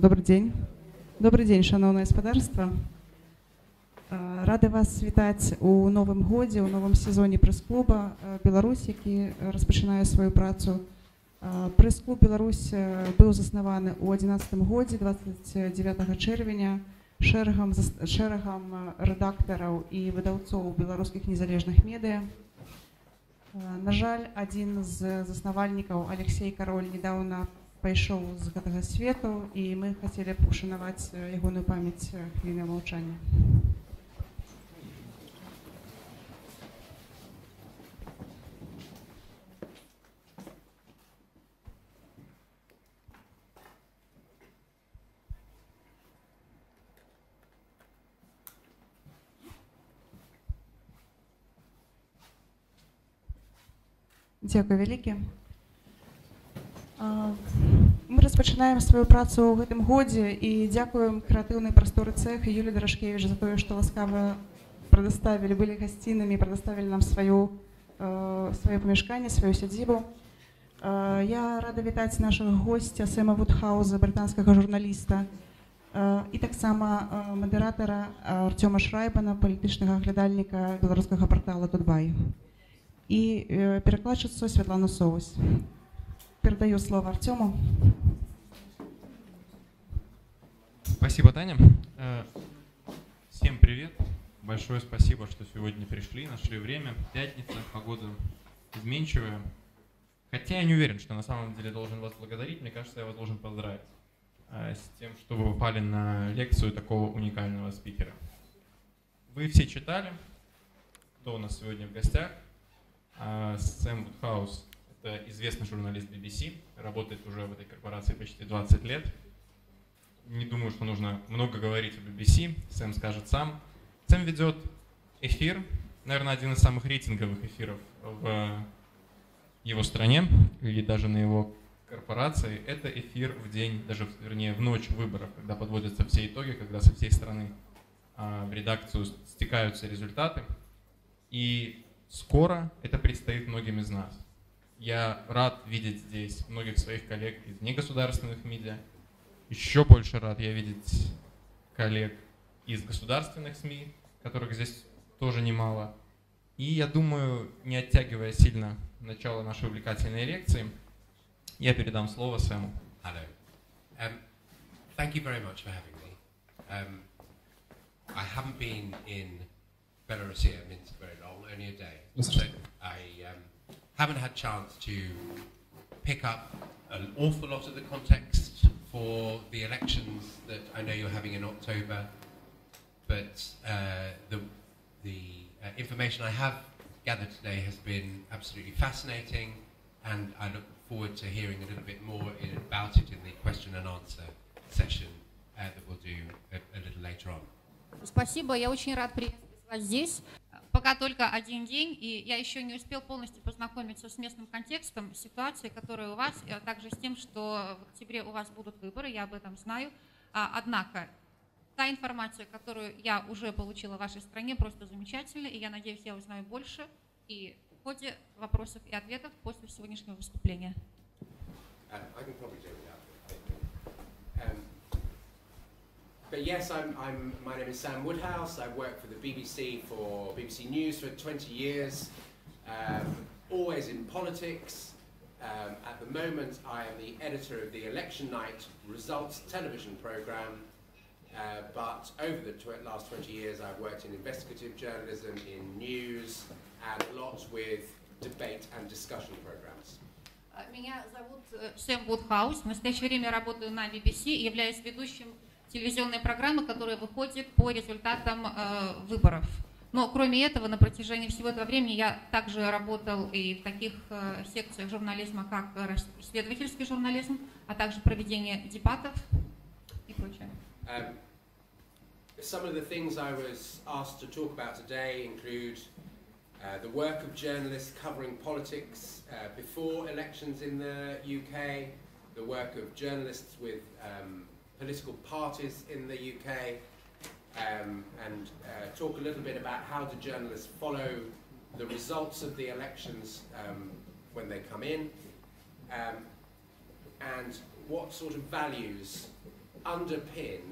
Добрый день. Добрый день, шановне господарство. Рады вас вітаць у новым годзе, у новым сезоне прэс-клуба Беларусь, які распачынае сваю працу. Прэс-клуб Беларусь быў заснаваны ў 2011 годзе, 29 чэрвеня, шэрагам рэдактараў і выдаўцоў беларускіх незалежных медыа. На жаль, адзін з заснавальнікаў, Алексей Кароль, недавно пайшоў з гэтага свету, і мы хацелі б ушанаваць ягоную памяць хвілінай маўчання. Дзякуй вялікі. Мы распачынаем сваю працу ў гэтым годзе і дзякуем крэатыўнай прасторы цэх і Юлі Дарашкевіч за тое, што ласкава прадоставілі, былі гасцінамі, прадоставілі нам сваё памяшканне, сваю сядзібу. Я рада вітаць нашага госця Сэма Вудхауза, британскага журналіста, і таксама мадэратара Артёма Шрайбана, палітычнага аглядальніка беларускага партала «Дудбай». И перекладчицу Светлану Совось. Передаю слово Артему. Спасибо, Таня. Всем привет. Большое спасибо, что сегодня пришли, нашли время. Пятница, погода изменчивая. Хотя я не уверен, что на самом деле должен вас благодарить. Мне кажется, я вас должен поздравить с тем, что вы попали на лекцию такого уникального спикера. Вы все читали, кто у нас сегодня в гостях. Сэм Вудхауз – это известный журналист BBC, работает уже в этой корпорации почти 20 лет. Не думаю, что нужно много говорить о BBC, Сэм скажет сам. Сэм ведет эфир, наверное, один из самых рейтинговых эфиров в его стране или даже на его корпорации. Это эфир в день, даже вернее в ночь выборов, когда подводятся все итоги, когда со всей страны в редакцию стекаются результаты. И скоро это предстоит многим из нас. Я рад видеть здесь многих своих коллег из негосударственных медиа. Еще больше рад я видеть коллег из государственных СМИ, которых здесь тоже немало. И я думаю, не оттягивая сильно начало нашей увлекательной лекции, я передам слово Сэму. Hello. Thank you very much for having me. I haven't been in Belarus here, Minsk, very long, only a day. So I haven't had a chance to pick up an awful lot of the context for the elections that I know you're having in October, but the information I have gathered today has been absolutely fascinating, and I look forward to hearing a little bit more about it in the question and answer session that we'll do a little later on. Спасибо, я очень рад приветствовать вас здесь. Пока только один день, и я еще не успел полностью познакомиться с местным контекстом, ситуацией, которая у вас, а также с тем, что в октябре у вас будут выборы, я об этом знаю. Однако, та информация, которую я уже получила в вашей стране, просто замечательна, и я надеюсь, я узнаю больше и в ходе вопросов и ответов после сегодняшнего выступления. But yes, my name is Sam Woodhouse. I've worked for the BBC for BBC News for 20 years, always in politics. At the moment, I am the editor of the Election Night Results television programme, but over the last 20 years, I've worked in investigative journalism, in news, and a lot with debate and discussion programmes. Меня зовут Сэм Вудхаус. В настоящее время работаю на BBC и являюсь ведущим телевизионной программы, которая выходит по результатам выборов. Но кроме этого, на протяжении всего этого времени я также работал и в таких секциях журнализма, как исследовательский журнализм, а также проведение дебатов и прочее. Some of the things I was asked to talk about today include the work of journalists covering politics before elections in the UK, the work of journalists with political parties in the UK, and talk a little bit about how do journalists follow the results of the elections when they come in, and what sort of values underpin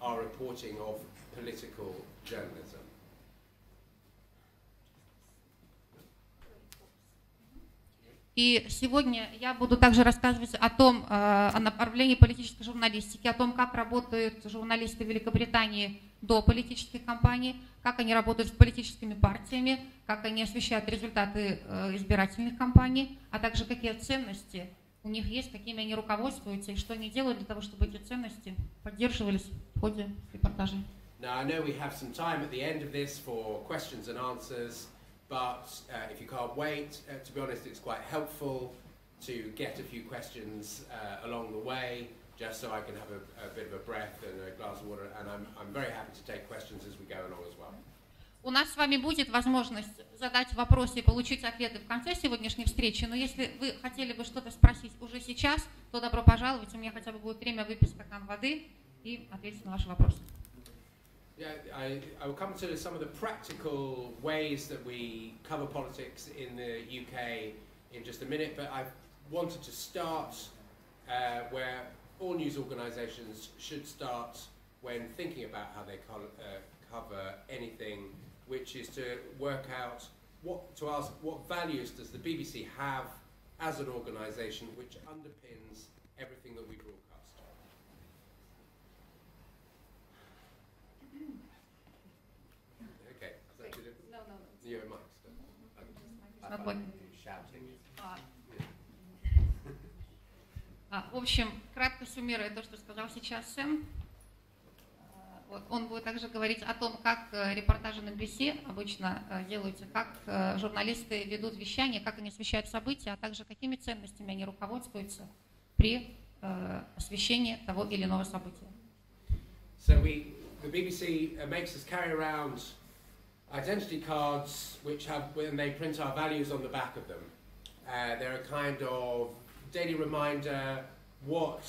our reporting of political journalism. И сегодня я буду также рассказывать о направлении политической журналистики, о том, как работают журналисты Великобритании до политических кампаний, как они работают с политическими партиями, как они освещают результаты избирательных кампаний, а также какие ценности у них есть, какими они руководствуются и что они делают для того, чтобы эти ценности поддерживались в ходе репортажей. Now, I know we have some time at the end of this for questions and answers. But if you can't wait, to be honest, it's quite helpful to get a few questions along the way, just so I can have a bit of a breath and a glass of water. And I'm very happy to take questions as we go along as well. У нас с вами будет возможность задать вопросы и получить ответы в конце сегодняшней встречи, но если вы хотели бы что-то спросить уже сейчас, то добро пожаловать, у меня хотя бы будет время выпить стакан воды и ответить на ваши вопросы. Yeah, I will come to some of the practical ways that we cover politics in the UK in just a minute, but I wanted to start where all news organisations should start when thinking about how they cover anything, which is to work out to ask what values does the BBC have as an organisation which underpins everything that we broadcast. В общем, кратко суммируя то, что сказал сейчас Сэм, он будет также говорить о том, как репортажи на BBC обычно делаются, как журналисты ведут вещание, как они освещают события, а также какими ценностями они руководствуются при освещении того или иного события. So the BBC makes us carry around identity cards which have, when they print our values on the back of them. They're a kind of daily reminder what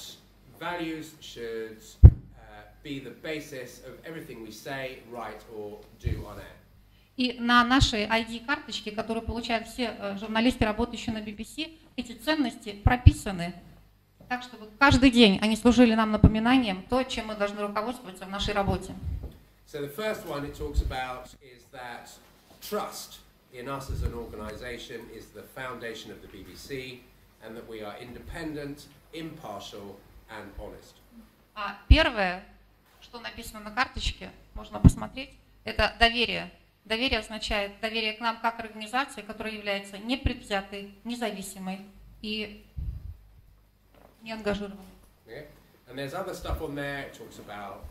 values should be the basis of everything we say, write or do on air. И на нашей ID-карточке, которую получают все журналисты, работающие на BBC, эти ценности прописаны так, чтобы каждый день они служили нам напоминанием то, чем мы должны руководствоваться в нашей работе. So the first one it talks about is that trust in us as an organisation is the foundation of the BBC, and that we are independent, impartial and honest. Первое, что написано на карточке, можно посмотреть, это доверие. Доверие означает доверие к нам как организации, которая является непредвзятой, независимой и неангажированной. Yeah. And there's other stuff on there. It talks about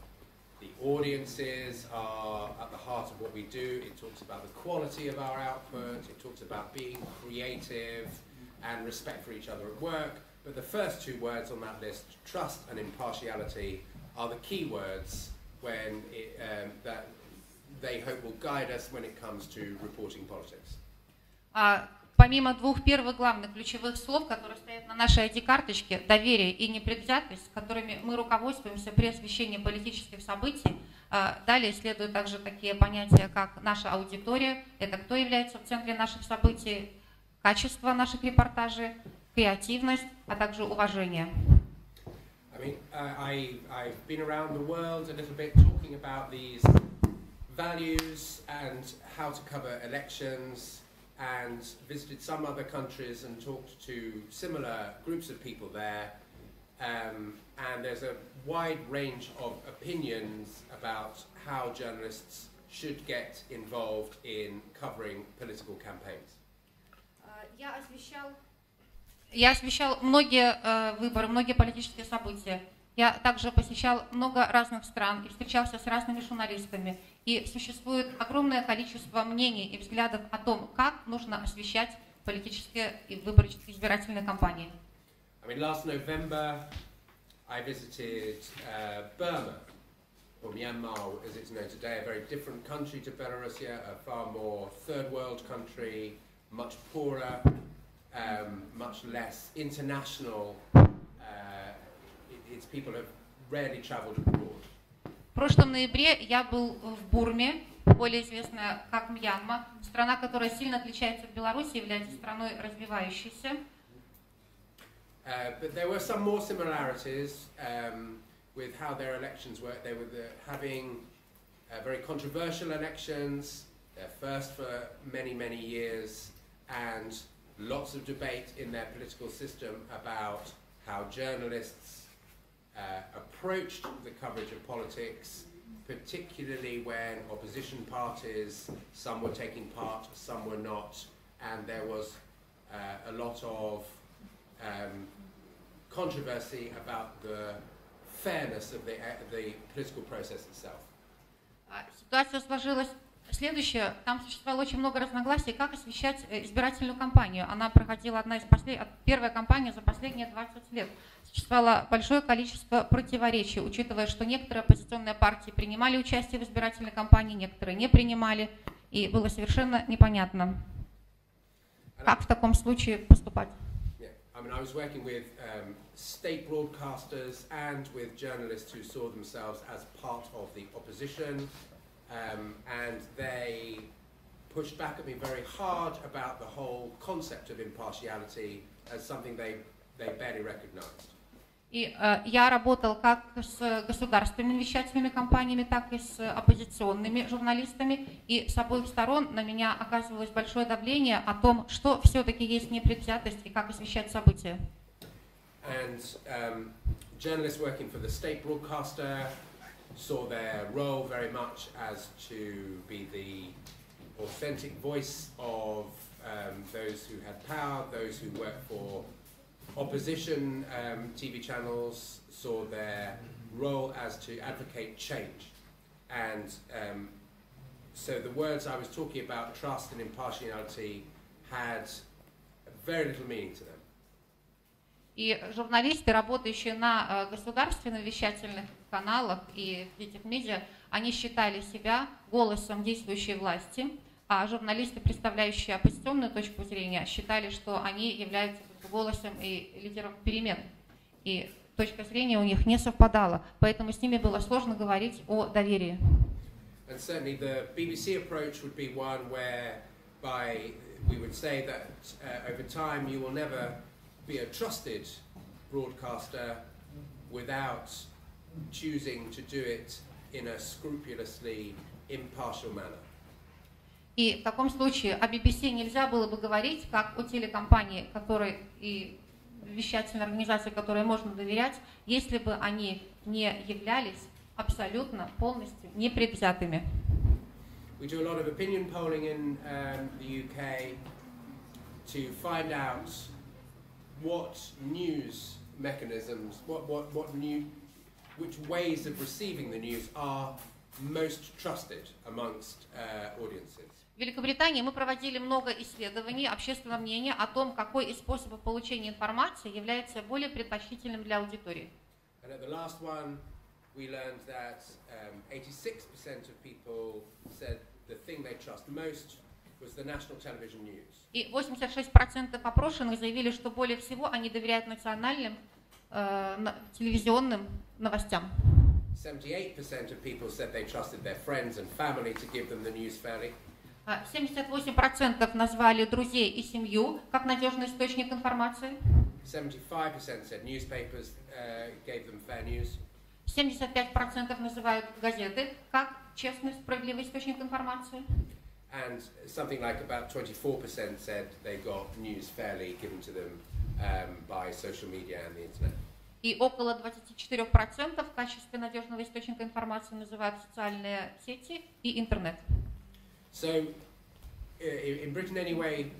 the audiences are at the heart of what we do. It talks about the quality of our output. It talks about being creative and respect for each other at work. But the first two words on that list, trust and impartiality, are the key words when that they hope will guide us when it comes to reporting politics. Помимо двух первых главных ключевых слов, которые стоят на нашей ID-карточке, доверие и непредвзятость, которыми мы руководствуемся при освещении политических событий, далее следуют также такие понятия, как наша аудитория, это кто является в центре наших событий, качество наших репортажей, креативность, а также уважение. I mean, I've been around the world a little bit talking about these values and how to cover elections, and visited some other countries and talked to similar groups of people there, and there's a wide range of opinions about how journalists should get involved in covering political campaigns. Я освещал многие выборы, многие политические события. Я также посещал много разных стран и встречался с разными журналистами. И существует огромное количество мнений и взглядов о том, как нужно освещать политические и выборочные избирательные кампании. I mean, last November I visited Burma, or Myanmar as it's known today, a very different country to Belarus, a far more third world country, much poorer, much less international. Its people have rarely traveled abroad. В прошлом ноябре я был в Бурме, более известная как Мьянма, страна, которая сильно отличается от Беларуси, является страной развивающейся. But there were some more similarities with how their elections worked. They were having very controversial elections, their first for many, many years, and lots of debate in their political system about how journalists approached the coverage of politics, particularly when opposition parties, some were taking part, some were not, and there was a lot of controversy about the fairness of the political process itself. Ситуация сложилась следующая. Там существовало очень много разногласий, как освещать избирательную кампанию. Она проходила первая кампания за последние 20 лет. Существовало большое количество противоречий, учитывая, что некоторые оппозиционные партии принимали участие в избирательной кампании, некоторые не принимали, и было совершенно непонятно, как в таком случае поступать. I mean, I was working with state broadcasters and with journalists who saw themselves as part of the opposition, and they pushed back at me very hard about the whole concept of impartiality as something they barely recognized. И я работал как с государственными вещательными компаниями, так и с оппозиционными журналистами, и с обоих сторон на меня оказывалось большое давление о том, что все-таки есть непредвзятость и как освещать события. And journalists working for the state broadcaster saw their role very much as to be the authentic voice of those who had power, those who worked for opposition TV channels saw their role as to advocate change. And so the words I was talking about, trust and impartiality, had very little meaning to them. И журналисты, работающие на государственных вещательных каналах и этих медиа, они считали себя голосом действующей власти, а журналисты, представляющие оппозиционную точку зрения, считали, что они являются голосом и лидером перемен. И точка зрения у них не совпадала, поэтому с ними было сложно говорить о доверии. And certainly the BBC approach would be one whereby we would say that over time you will never be a trusted broadcaster without choosing to do it in a scrupulously impartial manner. И в таком случае о BBC нельзя было бы говорить как о телекомпании, которой и вещательной организации, которой можно доверять, если бы они не являлись абсолютно полностью непредвзятыми. We do a lot of opinion polling in the UK to find out what news mechanisms, which ways of receiving the news are most trusted amongst audiences. В Великобритании мы проводили много исследований общественного мнения о том, какой из способов получения информации является более предпочтительным для аудитории. And at the last one, we learned that 86% of people said the thing they trust most was the national television news. И 86% опрошенных заявили, что более всего они доверяют национальным телевизионным новостям. 78% of people said they trusted their friends and family to give them the news fairly. 78% назвали друзей и семью как надежный источник информации. 75% said newspapers gave them fair news. 75% называют газеты как честный, справедливый источник информации. And something like about 24% said they got news fairly given to them by social media and the internet. И около 24% в качестве надежного источника информации называют социальные сети и интернет. So, in Britain anyway,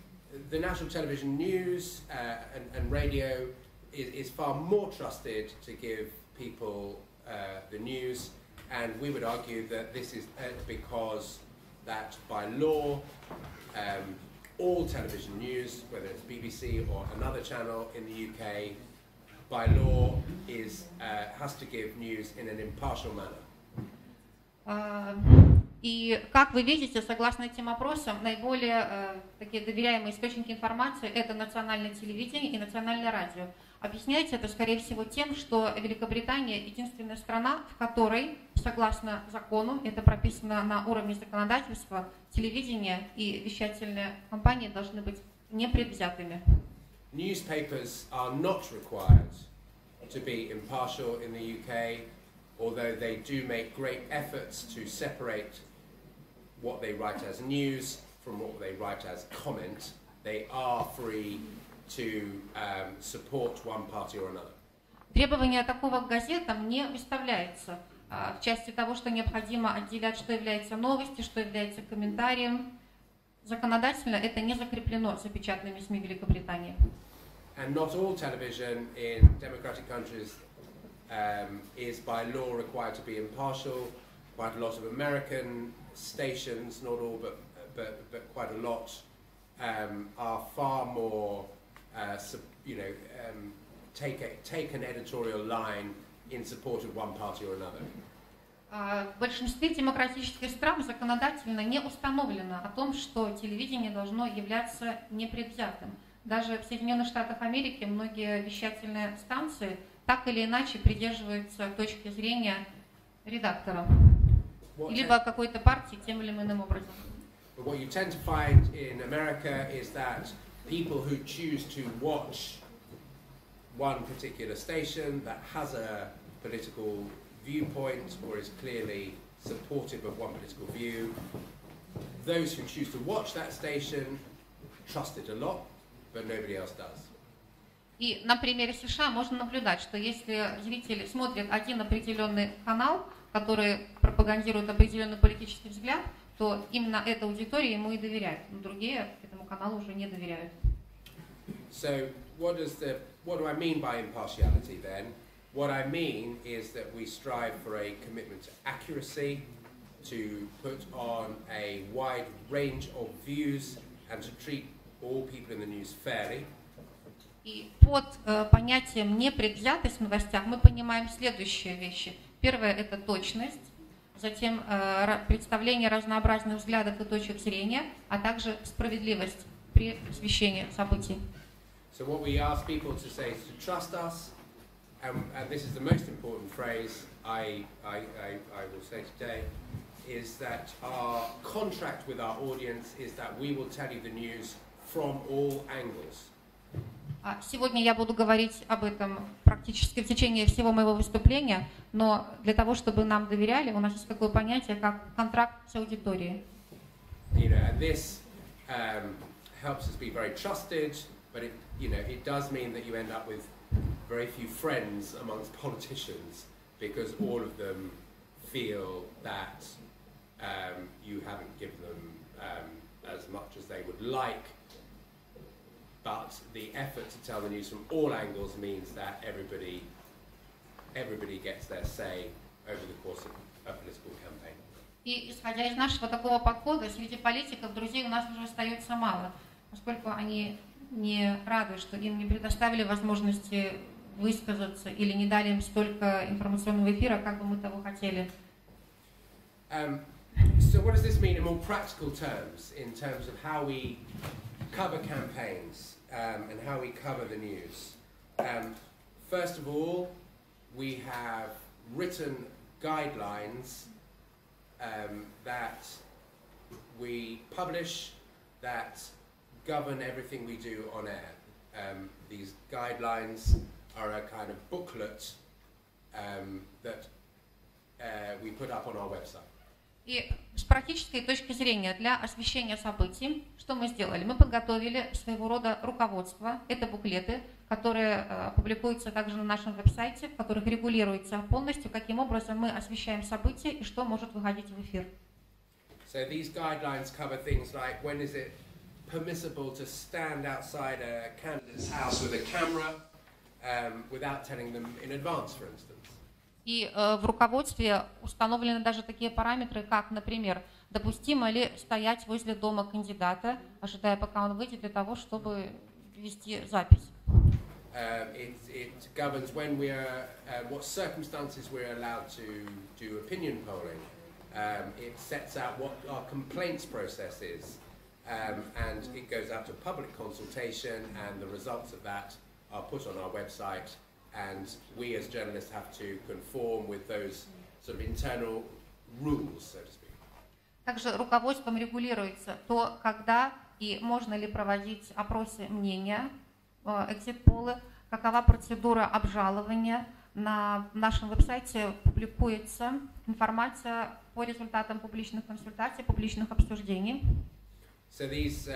the national television news and radio is far more trusted to give people the news, and we would argue that this is because that by law, all television news, whether it's BBC or another channel in the UK, by law has to give news in an impartial manner. И как вы видите, согласно этим опросам, наиболее такие доверяемые источники информации – это национальное телевидение и национальное радио. Объясняется это, скорее всего, тем, что Великобритания – единственная страна, в которой, согласно закону, это прописано на уровне законодательства, телевидение и вещательные компании должны быть непредвзятыми. Newspapers are not required to be impartial in the UK. although they do make great efforts to separate what they write as news from what they write as comment, they are free to support one party or another. Требование такого к газетам не выставляется в части того, что необходимо отделять, что является новостью, что является комментарием. Законодательно это не закреплено за печатными СМИ Великобритании. And not all television in democratic countries is by law required to be impartial. Quite a lot of American stations, not all, but quite a lot, are far more, take an editorial line in support of one party or another. В большинстве демократических стран законодательно не установлено о том, что телевидение должно являться непредвзятым. Даже в Соединенных Штатах Америки многие вещательные станции так или иначе придерживаются точки зрения редактора, либо какой-то партии тем или иным образом. What you tend to find in America is that people who choose to watch one particular station that has a political viewpoint or is clearly supportive of one political view, those who choose to watch that station trust it a lot, but nobody else does. И на примере США можно наблюдать, что если зритель смотрит один определенный канал, который пропагандирует определенный политический взгляд, то именно эта аудитория ему и доверяет, но другие этому каналу уже не доверяют. So what do I mean by impartiality then? What I mean is that we strive for a commitment to accuracy, to put on a wide range of views and to treat all people in the news fairly. И под понятием непредвзятость в новостях мы понимаем следующие вещи. Первое – это точность, затем представление разнообразных взглядов и точек зрения, а также справедливость при освещении событий. So what we ask people to say is to trust us, and this is the most important phrase I will say today, is that our contract with our audience is that we will tell you the news from all angles. Сегодня я буду говорить об этом практически в течение всего моего выступления, но для того, чтобы нам доверяли, у нас есть такое понятие, как контракт с аудиторией. And this helps us be very trusted, but it does mean that you end up with very few friends amongst politicians because all of them feel that you haven't given them as much as they would like. But the effort to tell the news from all angles means that everybody gets their say over the course of a political campaign. И исходя из нашего такого подхода, среди политиков друзей у нас уже остается мало, поскольку они не рады, что им не предоставили возможности высказаться или не дали им столько информационного эфира, как бы мы того хотели. So what does this mean in more practical terms, in terms of how we cover campaigns and how we cover the news? First of all, we have written guidelines that we publish that govern everything we do on air. These guidelines are a kind of booklet that we put up on our website. И с практической точки зрения для освещения событий, что мы сделали? Мы подготовили своего рода руководство, это буклеты, которые публикуются также на нашем веб-сайте, в которых регулируется полностью, каким образом мы освещаем события и что может выходить в эфир. So these guidelines cover things like when is it permissible to stand outside a candidate's house with a camera without telling them in advance, for instance. И в руководстве установлены даже такие параметры, как, например, допустимо ли стоять возле дома кандидата, ожидая, пока он выйдет, для того, чтобы вести запись. It governs when what circumstances we're allowed to do opinion polling. It sets out what our complaints process is, and it goes out to public consultation, and the results of that are put on our website. And we as journalists have to conform with those sort of internal rules, so to speak. Также руководством регулируется то, когда и можно ли проводить опросы мнения, экзит-полы, какова процедура обжалования, на нашем веб-сайте публикуется информация по результатам публичных консультаций, публичных обсуждений. So these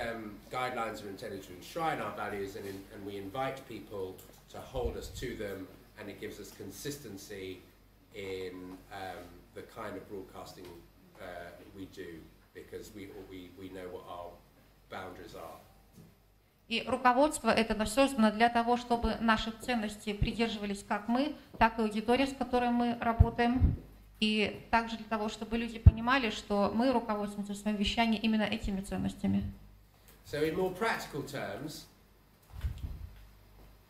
guidelines are intended to enshrine our values, and we invite people to hold us to them, and it gives us consistency in the kind of broadcasting we do, because we know what our boundaries are. И руководство это создано для того, чтобы наши ценности придерживались как мы, так и аудитория, с которой мы работаем, и также для того, чтобы люди понимали, что мы руководствуемся в своем вещании именно этими ценностями. So in more practical terms,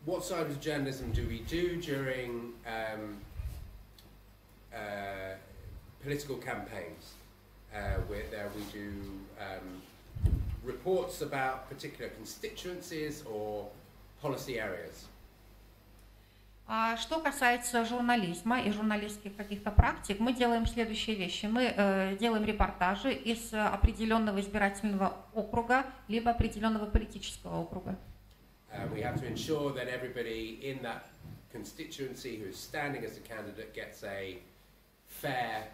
what side of journalism do we do during political campaigns, where we do reports about particular constituencies or policy areas? Что касается журнализма и журналистских каких-то практик, мы делаем следующие вещи. Мы делаем репортажи из определенного избирательного округа, либо определенного политического округа. We have to ensure that everybody in that constituency who is standing as a candidate gets a fair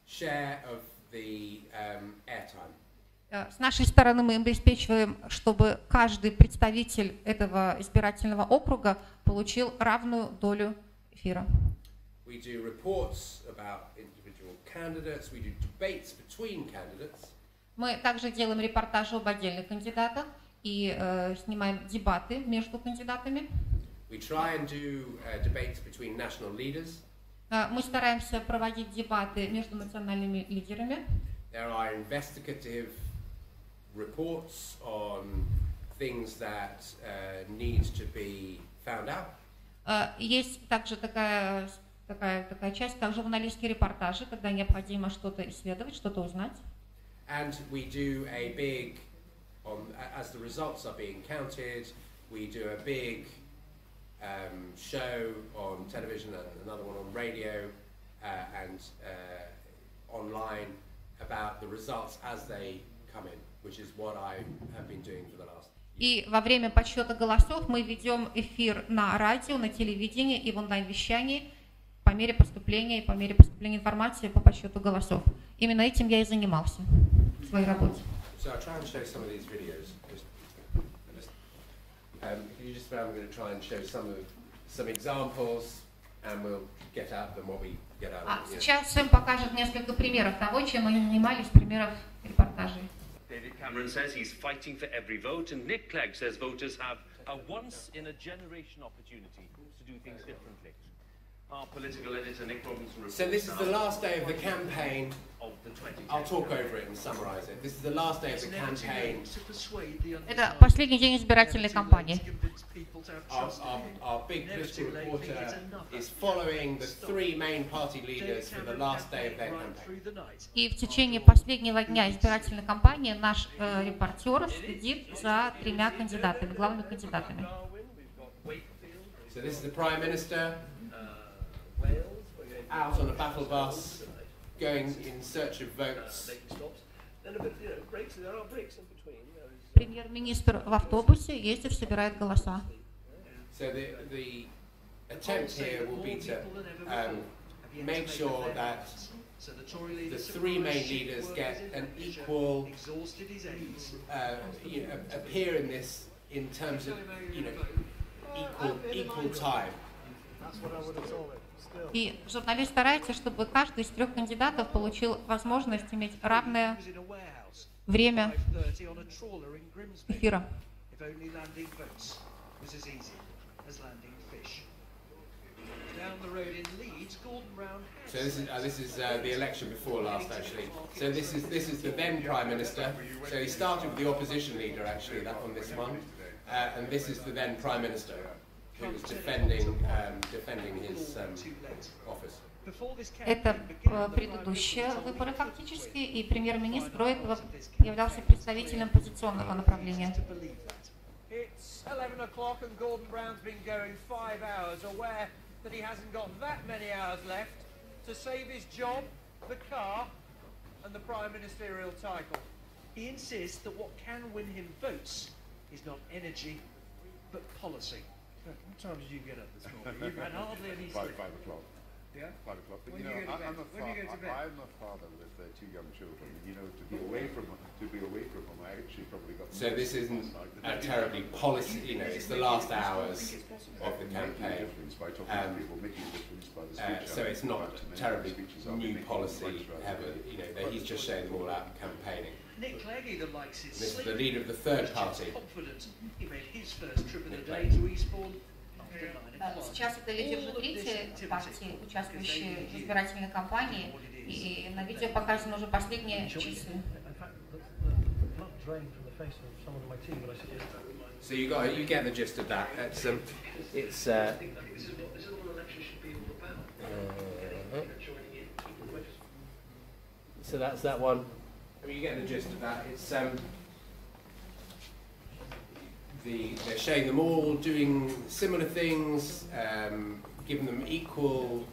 share of the airtime. С нашей стороны мы обеспечиваем, чтобы каждый представитель этого избирательного округа получил равную долю эфира. We do reports about individual candidates. We do debates between candidates. Мы также делаем репортажи об отдельных кандидатах и снимаем дебаты между кандидатами. We try and do debates between national leaders. Мы стараемся проводить дебаты между национальными лидерами. There are investigative reports on things that need to be found out. Есть также такая часть, как журналистские репортажи, когда необходимо что-то исследовать, что-то узнать. And we do a big, as the results are being counted, we do a big show on television and another one on radio and online about the results as they come in, which is what I have been doing for the last. И во время подсчета голосов мы ведем эфир на радио, на телевидении и в онлайн-вещании по мере поступления информации по подсчету голосов. Именно этим я и занимался в своей работе. So I'll try and show some of these videos. Can you just I'm going to try and show some examples, and we'll get out of them what we get out of them. Сейчас Сэм покажет несколько примеров того, чем мы занимались, примеров репортажей. David Cameron says he's fighting for every vote, and Nick Clegg says voters have a once-in-a-generation opportunity to do things differently. Our political editor, Nick Robinson, reports. So this is the last day of the campaign. I'll talk over it and summarize it. This is the last day of the campaign. Это последний день избирательной кампании. Our big political reporter is following the three main party leaders for the last day of their campaign. И в течение последнего дня избирательной кампании наш репортер следит за тремя кандидатами, главными кандидатами. So this is the Prime Minister out on a battle bus, going in search of votes. Премьер-министр в автобусе ездит, собирает голоса. So the attempt here will be to make sure that the three main leaders get an equal appear in this in terms of equal time. И журналист старается, чтобы каждый из трех кандидатов получил возможность иметь равное время эфира. So this is the election before last, actually. So this is the then Prime Minister. So he started with the opposition leader, actually, on this one, and this is the then Prime Minister, who was defending his office. Это предыдущие выборы фактически, и премьер-министр до этого являлся представителем оппозиционного направления. It's 11 o'clock and Gordon Brown's been going 5 hours, aware that he hasn't got that many hours left to save his job, the car, and the prime ministerial title. He insists that what can win him votes is not energy, but policy. What time did you get up this morning? You've had hardly any sleep. 5 o'clock. Yeah? 5 o'clock. But When you do you know, go to bed? When do you go to bed? I'm a father with 2 young children. You know, to be away from them, I actually probably got. So this isn't a terribly policy. You know, it's the last hours of the campaign. So it's not terribly new policy heavy. You know, that he's just showing them all out campaigning. Nick Clegg either likes his This is sleep. the leader of the third party. Confident. He made his first trip of the day to Eastbourne after 9 o'clock. Сейчас это лидер уже третьей партии, участвующей в избирательной кампании, и на видео показаны уже последние часы. So you get the gist of that. It's so that's that one. I mean, you get the gist of that. It's they're showing them all doing similar things, giving them equal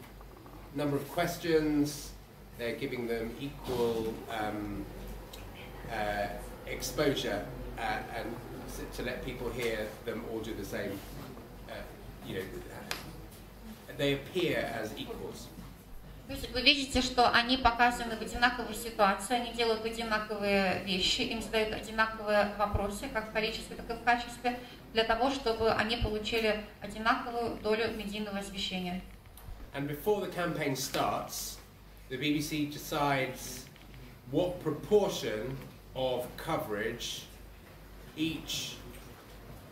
number of questions. They're giving them equal exposure and to let people hear them all do the same. You know, they appear as equals. Вы видите, что они показаны в одинаковой ситуации, они делают одинаковые вещи, им задают одинаковые вопросы, как в количестве, так и в качестве, для того, чтобы они получили одинаковую долю медийного освещения. And before the campaign starts, the BBC decides what proportion of coverage each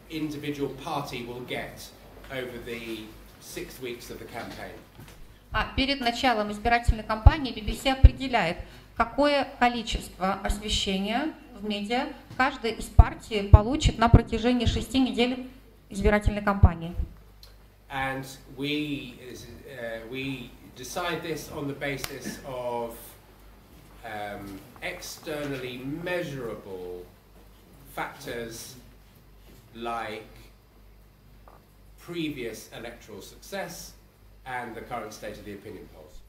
individual party will get over the 6 weeks of the campaign. А перед началом избирательной кампании BBC определяет, какое количество освещения в медиа каждая из партий получит на протяжении 6 недель избирательной кампании. And we decide this on the basis of externally measurable factors like previous electoral success and the current state of the opinion polls.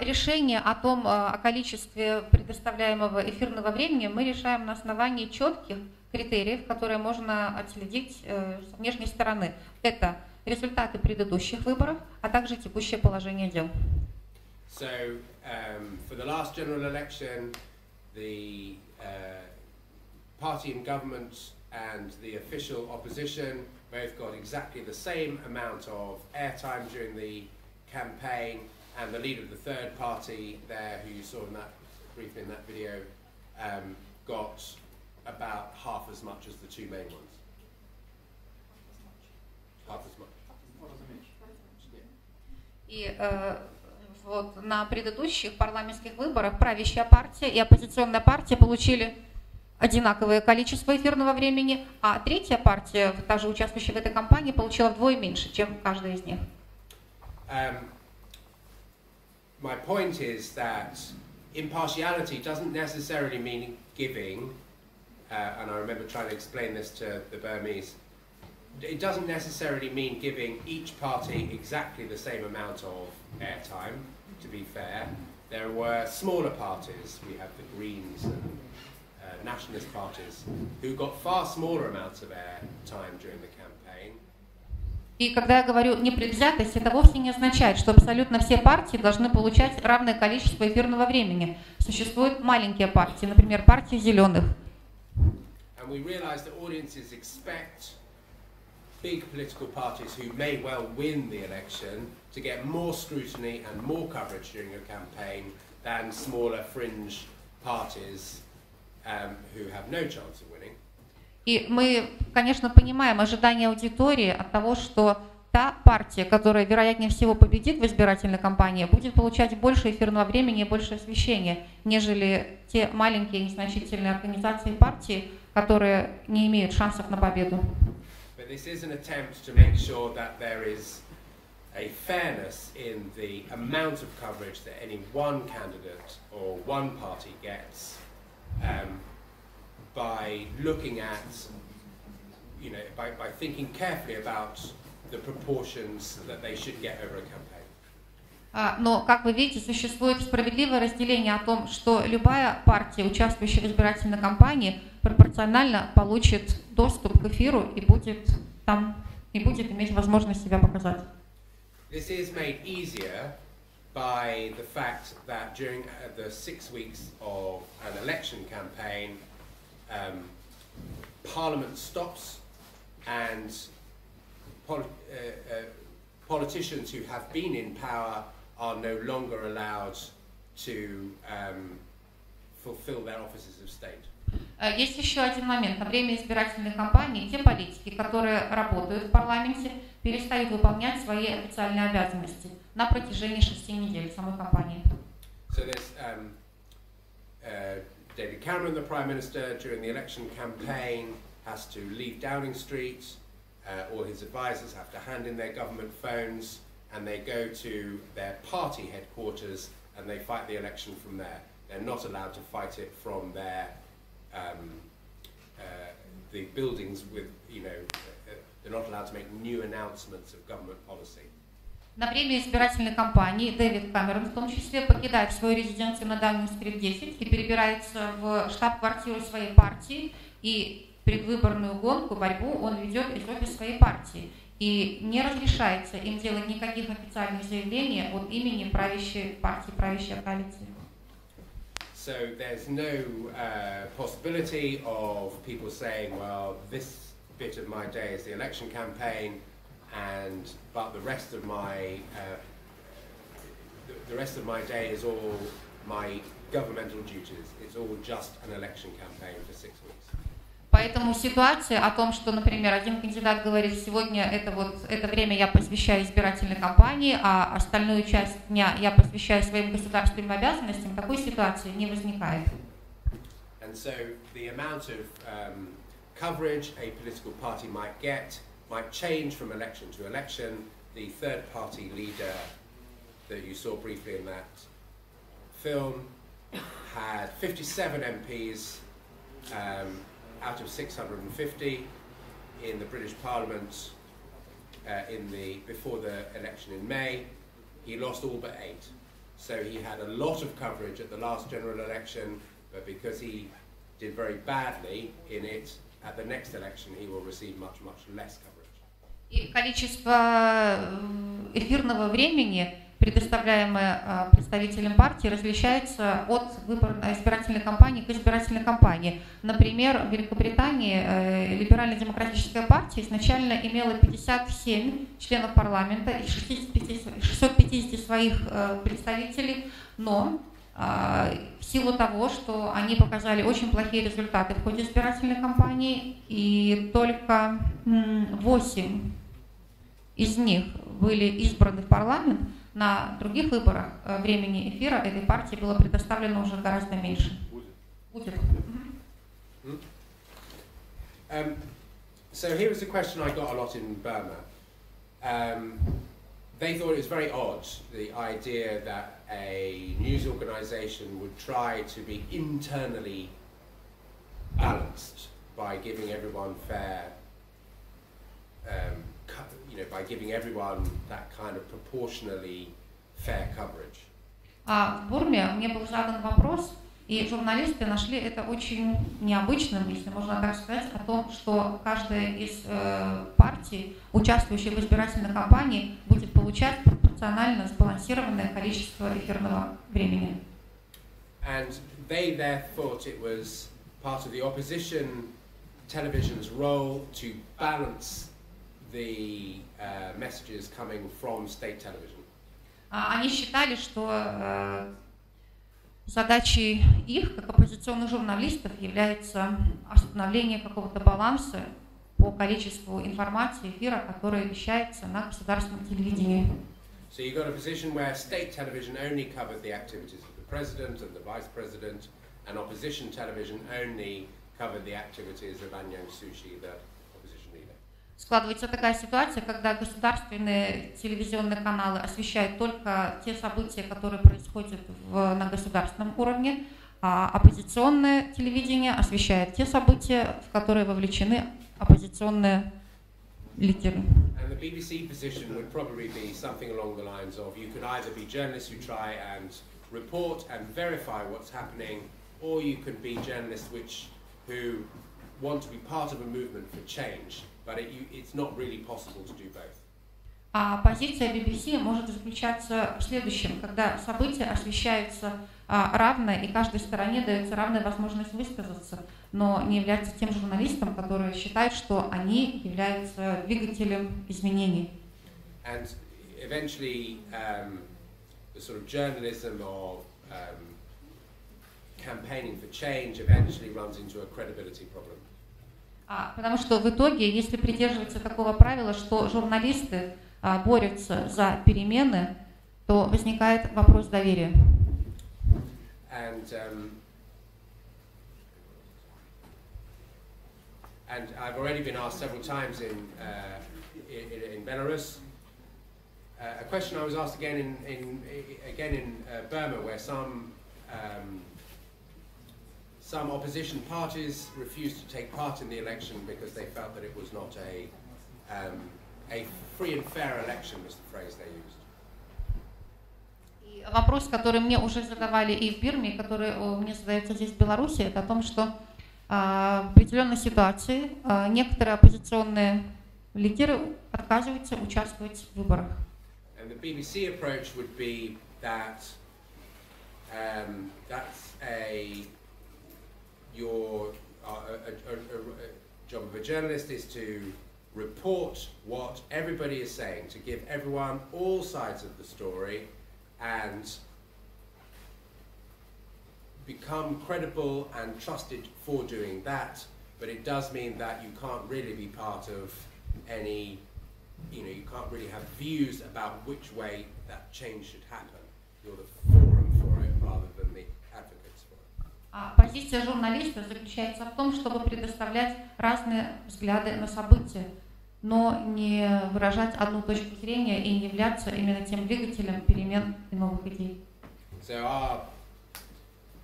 Решение о том, о количестве предоставляемого эфирного времени мы решаем на основании четких критериев, которые можно отследить с внешней стороны. Это результаты предыдущих выборов, а также текущее положение дел. So, for the last general election, the party in government and the official opposition both got exactly the same amount of airtime during the campaign, and the leader of the third party there, who you saw in that briefly in that video, got about half as much as the two main ones. Half as much. И вот на предыдущих парламентских выборах правящая партия и оппозиционная партия получили одинаковое количество эфирного времени, а третья партия, также участвующая в этой кампании, получила вдвое меньше, чем каждая из них. My point is that impartiality doesn't necessarily mean giving, and I remember trying to explain this to the Burmese, it doesn't necessarily mean giving each party exactly the same amount of airtime, to be fair. There were smaller parties, we have the Greens and nationalist parties, who got far smaller amounts of airtime during the campaign. И когда я говорю непредвзятость, это вовсе не означает, что абсолютно все партии должны получать равное количество эфирного времени. Существуют маленькие партии, например, партия зеленых. And we realize that audiences expect big political parties who may well win the election to get more scrutiny and more coverage during a campaign than smaller fringe parties who have no chance of winning. И мы, конечно, понимаем ожидания аудитории от того, что та партия, которая, вероятнее всего, победит в избирательной кампании, будет получать больше эфирного времени и больше освещения, нежели те маленькие незначительные организации и партии, которые не имеют шансов на победу. But this is an attempt to make sure that there is a fairness in the amount of coverage that any one candidate or one party gets. By looking at, you know, by thinking carefully about the proportions that they should get over a campaign. Но, как вы видите, существует справедливое разделение о том, что любая партия, участвующая в избирательной кампании, пропорционально получит доступ к эфиру и будет там и будет иметь возможность себя показать. This is made easier by the fact that during the 6 weeks of an election campaign, Parliament stops and politicians who have been in power are no longer allowed to fulfill their offices of state. Есть еще один момент. На время избирательной кампании те политики, которые работают в парламенте, перестают выполнять свои официальные обязанности на протяжении 6 недель самой кампании. So there's David Cameron, the Prime Minister, during the election campaign has to leave Downing Street. All his advisors have to hand in their government phones, and they go to their party headquarters and they fight the election from there. They're not allowed to fight it from their the buildings with, they're not allowed to make new announcements of government policy. На время избирательной кампании Дэвид Камерон в том числе покидает свою резиденцию на Даунинг-стрит 10 и перебирается в штаб-квартиру своей партии, и предвыборную гонку, борьбу он ведет из офиса своей партии. И не разрешается им делать никаких официальных заявлений от имени правящей партии, правящей коалиции. So there's no possibility of people saying, well, this bit of my day is the election campaign, but the rest of my day is all my governmental duties. It's all just an election campaign for 6 weeks. Поэтому ситуация о том, что, например, один кандидат говорит, сегодня это время я посвящаю избирательной кампании, а остальную часть дня я посвящаю своим государственным обязанностям, такой ситуации не возникает. And so the amount of coverage a political party might get might change from election to election. The third party leader that you saw briefly in that film had 57 MPs out of 650 in the British Parliament before the election in May. He lost all but 8. So he had a lot of coverage at the last general election, but because he did very badly in it, at the next election he will receive much, much less coverage. И количество эфирного времени, предоставляемое представителям партии, различается от избирательной кампании к избирательной кампании. Например, в Великобритании либерально-демократическая партия изначально имела 57 членов парламента и 650 своих представителей, но в силу того, что они показали очень плохие результаты в ходе избирательной кампании, и только 8 из них были избраны в парламент, на других выборах времени эфира этой партии было предоставлено уже гораздо меньше. Будет. So here was a question I got a lot in Burma. They thought it was very odd, the idea that a news organization would try to be internally balanced by giving everyone by giving everyone that kind of proportionally fair coverage. В Бурме мне был задан вопрос, и журналисты нашли это очень необычным, если можно так сказать, о том, что каждая из партий, участвующих в избирательной кампании, будет получать пропорционально сбалансированное количество эфирного времени. And they there thought it was part of the opposition television's role to balance the messages coming from state television. Они считали, что задачей их, как оппозиционных журналистов, является установление какого-то баланса по количеству информации, эфира, которая вещается на государственном телевидении. So you got a position where state television only covered the activities of the president and the vice president, and opposition television only covered the activities of Aung San Suu Kyi, the opposition leader. Складывается такая ситуация, когда государственные телевизионные каналы освещают только те события, которые происходят на государственном уровне, а оппозиционное телевидение освещает те события, в которые вовлечены оппозиционные лидеры. And the BBC position would probably be something along the lines of you can either be journalists who try and report and verify what's happening, or you can be journalists who want to be part of a movement for change, but it's not really possible to do both. А позиция BBC может заключаться в следующем, когда события освещаются равно, и каждой стороне дается равная возможность высказаться, но не является тем журналистом, которые считают, что они являются двигателем изменений. And eventually, the sort of journalism of campaigning for change eventually runs into a credibility problem. Потому что в итоге, если придерживаться такого правила, что журналисты борются за перемены, то возникает вопрос доверия. And I've already been asked several times in Belarus. A question I was asked again in Burma, where some opposition parties refused to take part in the election because they felt that it was not a free and fair election, was the phrase they used. И вопрос, который мне уже задавали и в Бирме, который мне задается здесь в Беларуси, это о том, что в определенной ситуации некоторые оппозиционные лидеры отказываются участвовать в выборах. And the BBC approach would be that your job of a journalist is to report what everybody is saying, to give everyone all sides of the story and become credible and trusted for doing that, but it does mean that you can't really be part of any, you can't really have views about which way that change should happen. You're the forum for it rather than the advocates for it. Позиция журналиста заключается в том, чтобы предоставлять разные взгляды на события, но не выражать одну точку зрения и не являться именно тем двигателем перемен и новых идей. So our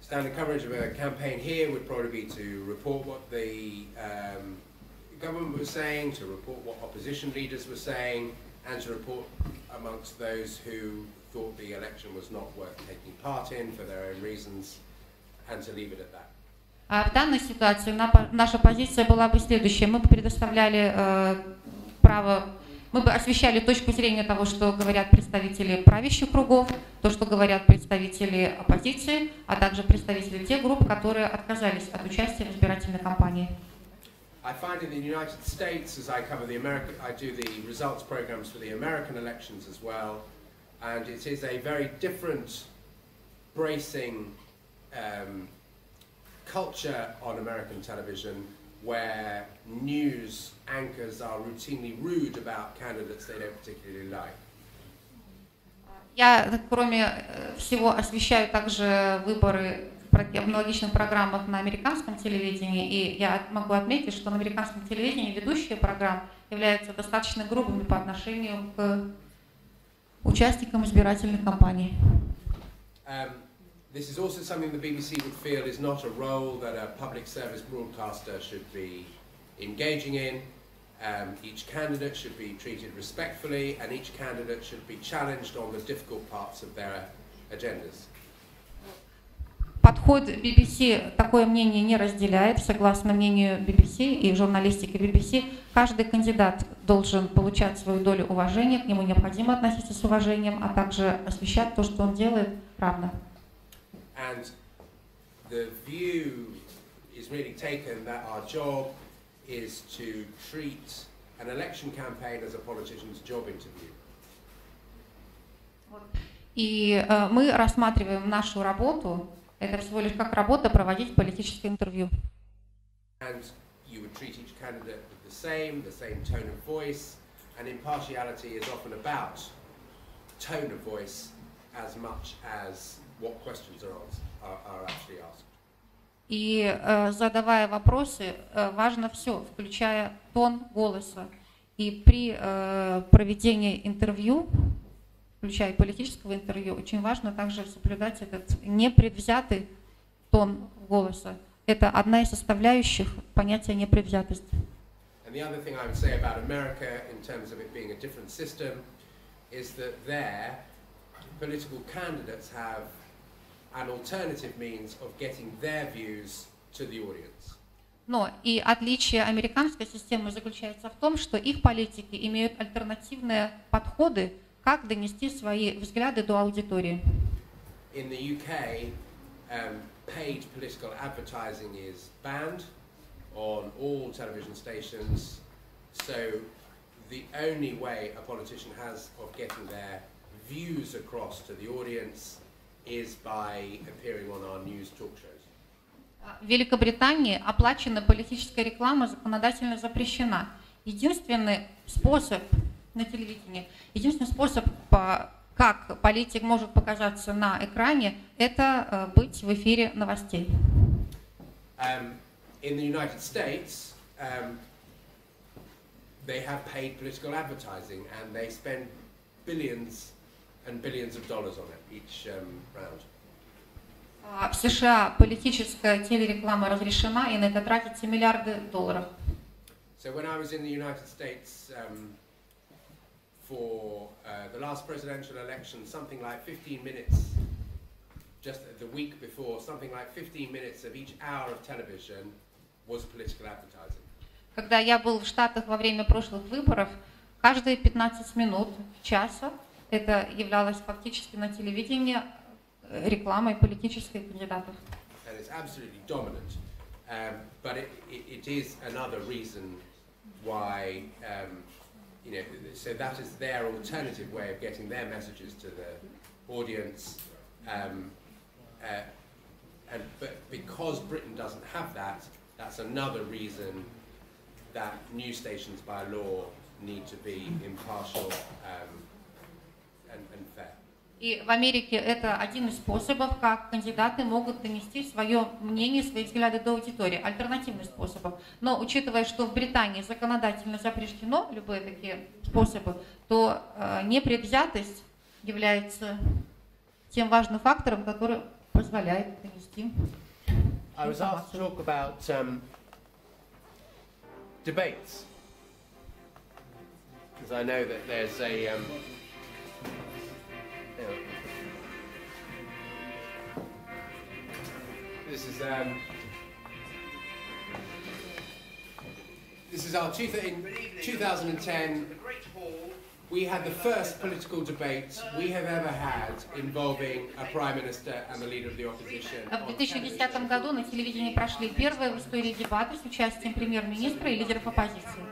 standard coverage of a campaign here would probably be to report what the government was saying, to report what opposition leaders were saying, and to report amongst those who thought the election was not worth taking part in for their own reasons, and to leave it at that. В данной ситуации наша позиция была бы следующая. Мы бы предоставляли мы бы освещали точку зрения того, что говорят представители правящих кругов, то, что говорят представители оппозиции, а также представители тех групп, которые отказались от участия в избирательной кампании. I find in the United States, as I cover I do the results programs for the American elections as well, and it is a very different, bracing culture on American television, where news anchors are routinely rude about candidates they don't particularly like. Я, кроме всего, освещаю также выборы в аналогичных программах на американском телевидении, и я могу отметить, что на американском телевидении ведущие программ являются достаточно грубыми по отношению к участникам избирательных кампаний. This is also something the BBC would feel is not a role that a public service broadcaster should be engaging in. Each candidate should be treated respectfully, and each candidate should be challenged on the difficult parts of their agendas. Подход BBC такое мнение не разделяет. Согласно мнению BBC и журналистики BBC, каждый кандидат должен получать свою долю уважения, к нему необходимо относиться с уважением, а также освещать то, что он делает, равно. And the view is really taken that our job is to treat an election campaign as a politician's job interview. И мы рассматриваем нашу работу, это всего лишь как работа проводить политическое интервью. And you would treat each candidate with the same tone of voice, and impartiality is often about tone of voice as much as what questions are actually asked. И задавая вопросы, важно все, включая тон голоса. И при проведении интервью, включая политического интервью, очень важно также соблюдать этот непредвзятый тон голоса. Это одна из составляющих понятия непредвзятости. And the other thing I would say about America, in terms of it being a different system, is that there, political candidates have an alternative means of getting their views to the audience. Но и отличие американской системы заключается в том, что их политики имеют альтернативные подходы, как донести свои взгляды до аудитории. In the UK, paid political advertising is banned on all television stations, so the only way a politician has of getting their views across to the audience is by appearing on our news talk shows. В Великобритании оплаченная политическая реклама законодательно запрещена. Единственный способ на телевидении, единственный способ, как политик может показаться на экране, это быть в эфире новостей. In the United States, they have paid political advertising and they spend billions and billions of dollars on it each round. В США политическая телереклама разрешена, и на это тратятся миллиарды долларов. So when I was in the United States for the last presidential election, something like 15 minutes, just the week before, something like 15 minutes of each hour of television was political advertising. Когда я был в Штатах во время прошлых выборов, каждые 15 минут часа это являлось фактически на телевидении рекламой политической кандидатов. And it's absolutely dominant, but it is another reason why, you know, so that is their alternative way of getting their messages to the audience, but because Britain doesn't have that, that's another reason that news stations by law need to be impartial and fair. И в Америке это один из способов, как кандидаты могут донести свое мнение, свои взгляды до аудитории, альтернативных способов. Но учитывая, что в Британии законодательно запрещено любые такие способы, то непредвзятость является тем важным фактором, который позволяет донести I was asked to talk about debates, because I know that there's a this is our in 2010. We had the first political debate we have ever had involving a prime minister and the leader of the opposition. В 2010 году на телевидении прошли первые в истории дебаты с участием премьер-министра и лидеров оппозиции.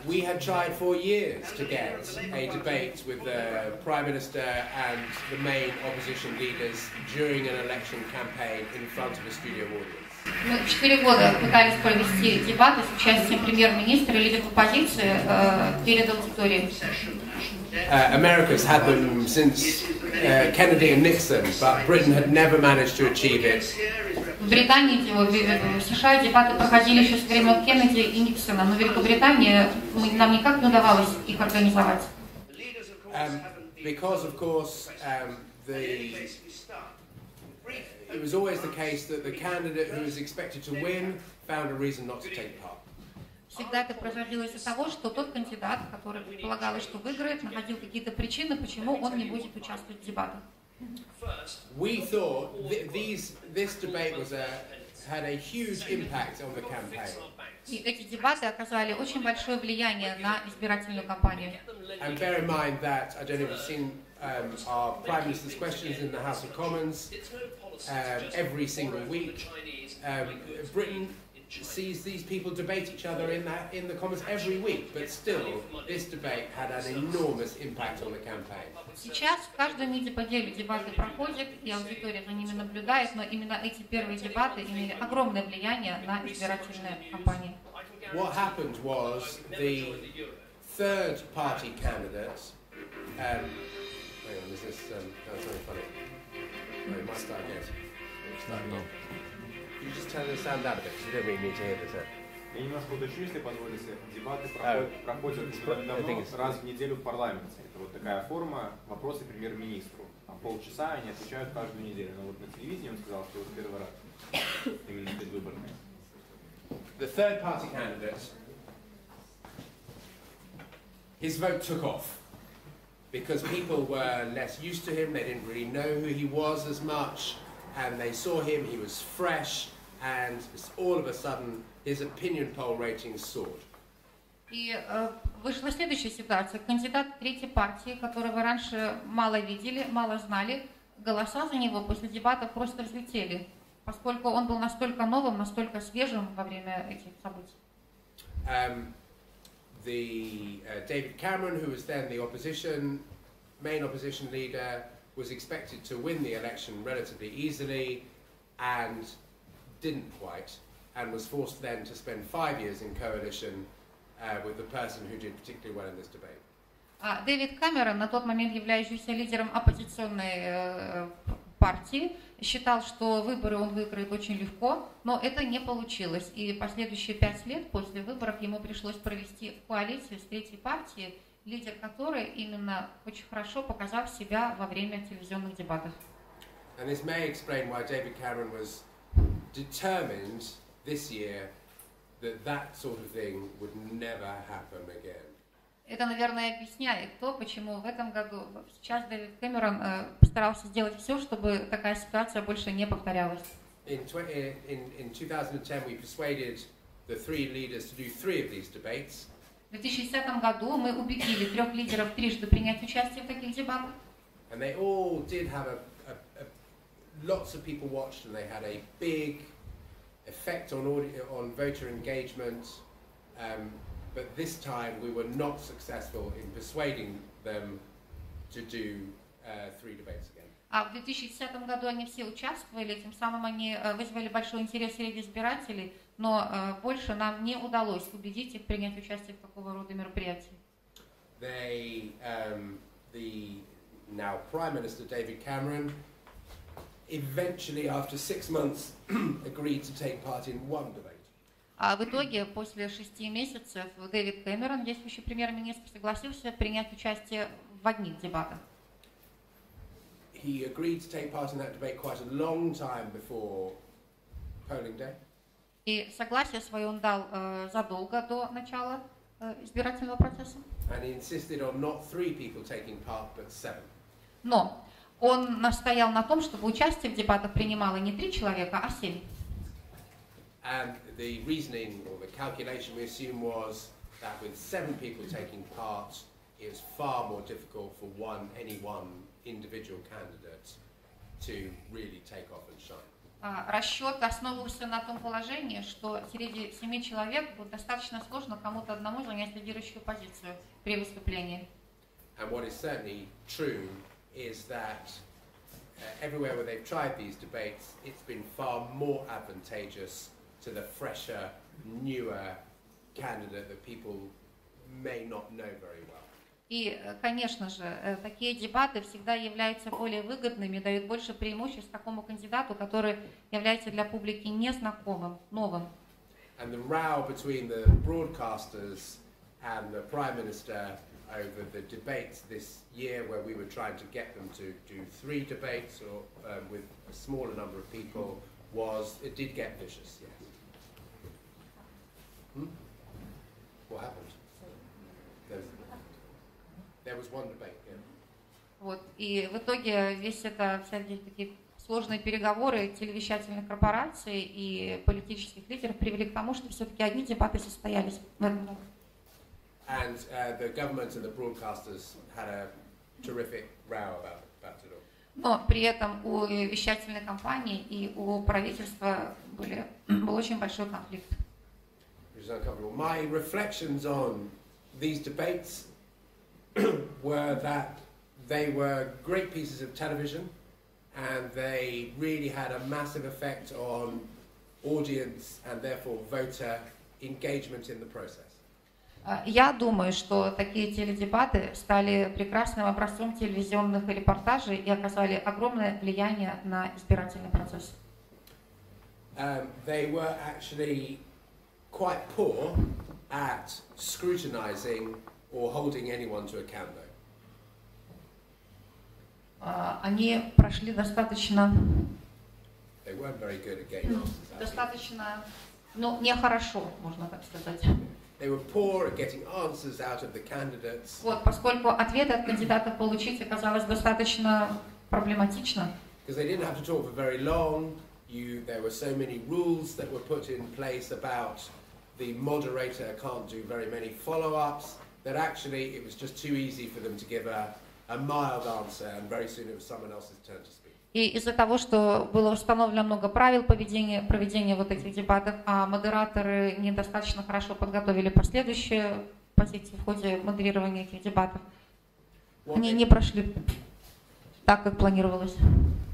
We had tried for years to get a debate with the Prime Minister and the main opposition leaders during an election campaign in front of a studio audience. Мы 4 года пытались провести дебаты с участием премьер-министра и лидеров оппозиции перед аудиторией. America's had them since Kennedy and Nixon, but Britain had never managed to achieve it. В Британии, в США дебаты проходили еще со времен Кеннеди и Никсона, но в Великобритании нам никак не удавалось их организовать. Because, of course, it was always the case that the candidate who was expected to win found a reason not to take part. Всегда это происходило из-за того, что тот кандидат, который предполагалось, что выиграет, находил какие-то причины, почему он не будет участвовать в дебатах. We thought this debate had a huge impact on the campaign. И эти дебаты оказали очень большое влияние на избирательную кампанию. And bear in mind that I don't know if you've seen our Prime Minister's questions in the House of Commons every single week. Britain sees these people debate each other in the Commons every week, but still, this debate had an enormous impact on the campaign. Сейчас каждую неделю дебаты проходят, и аудитория за ними наблюдает, но именно эти первые дебаты имели огромное влияние на избирательные кампании. What happened was the third party candidate. Hang on, is this? That's very funny. Oh, it might start again. You just turn the sound out of it. You don't really need to hear this. Я немножко уточню, если позволите. Дебаты проходят давно, раз в неделю в парламенте. Это вот такая форма, вопросы премьер-министру. Там полчаса они отвечают каждую неделю. Но вот на телевидении он сказал, что вот первый раз именно предвыборные. The third party candidate, his vote took off because people were less used to him. They didn't really know who he was as much, and they saw him. He was fresh, and all of a sudden his opinion poll ratings soared. И вышла следующая ситуация. Кандидат третьей партии, которого раньше мало видели, мало знали, голоса за него после дебатов просто взлетели, поскольку он был настолько новым, настолько свежим во время этих событий. David Cameron, who was then the main opposition leader, was expected to win the election relatively easily and didn't quite, and was forced then to spend 5 years in coalition with the person who did particularly well in this debate. Дэвид Кэмерон, на тот момент являющийся лидером оппозиционной партии, считал, что выборы он выиграет очень легко, но это не получилось. И последующие 5 лет после выборов ему пришлось провести в коалицию с третьей партией, лидер которой именно очень хорошо показал себя во время телевизионных дебатов. And this may explain why David Cameron was determined this year that sort of thing would never happen again. Это, наверное, объясняет то, почему в этом году сейчас Дэвид Кэмерон постарался сделать все, чтобы такая ситуация больше не повторялась. In 2010 we persuaded the 3 leaders to do 3 of these debates. В 2010 году мы убедили 3 лидеров трижды принять участие в таких дебатах. And they all did have lots of people watched, and they had a big effect on voter engagement. But this time we were not successful in persuading them to do 3 debates again. А в 2010 году они все участвовали, тем самым они вызвали большой интерес среди избирателей, но больше нам не удалось убедить их принять участие в такого рода мероприятии. The now Prime Minister David Cameron eventually, after 6 months, agreed to take part in 1 debate. А в итоге, после 6 месяцев, Дэвид Кэмерон, действующий премьер-министр, согласился принять участие в одних дебатах. He agreed to take part in that debate quite a long time before polling day. И согласие свое он дал задолго до начала избирательного процесса. And he insisted on not 3 people taking part, but 7. Но он настоял на том, чтобы участие в дебатах принимало не 3 человека, а 7. And the reasoning or the calculation we assume was that with 7 people taking part, it was far more difficult for any one individual candidate to really take off and shine. Расчет основывался на том положении, что среди 7 человек будет достаточно сложно кому-то одному занять лидирующую позицию при выступлении. And what is certainly true is that everywhere where they've tried these debates, it's been far more advantageous to the fresher, newer candidate that people may not know very well. И, конечно же, такие дебаты всегда являются более выгодными, дают больше преимуществ такому кандидату, который является для публики незнакомым, новым. And the row between the broadcasters and the Prime Minister over the debates this year, where we were trying to get them to do 3 debates or with a smaller number of people, it did get vicious, yes. What happened? There was 1 debate, yeah. Вот. И в итоге все эти такие сложные переговоры телевещательных корпораций и политических лидеров привели к тому, что все-таки одни дебаты состоялись в этом году. And the government and the broadcasters had a terrific row about it all. Но при этом у вещательной компании и у правительства был очень большой конфликт. My reflections on these debates were that they were great pieces of television, and they really had a massive effect on audience and therefore voter engagement in the process. Я думаю, что такие теледебаты стали прекрасным образцом телевизионных репортажей и оказали огромное влияние на избирательный процесс. They were actually quite poor at scrutinizing or holding anyone to account, though. Они прошли достаточно нехорошо, можно так сказать. They were poor at getting answers out of the candidates. Вот, поскольку ответы от кандидатов получить оказалось достаточно проблематично. Because they didn't have to talk for very long. there were so many rules that were put in place about the moderator can't do very many follow-ups, that actually it was just too easy for them to give a mild answer, and very soon it was someone else's turn to speak. И из-за того, что было установлено много правил проведения вот этих дебатов, а модераторы недостаточно хорошо подготовили последующие позиции в ходе модерирования этих дебатов, они не прошли так, как планировалось.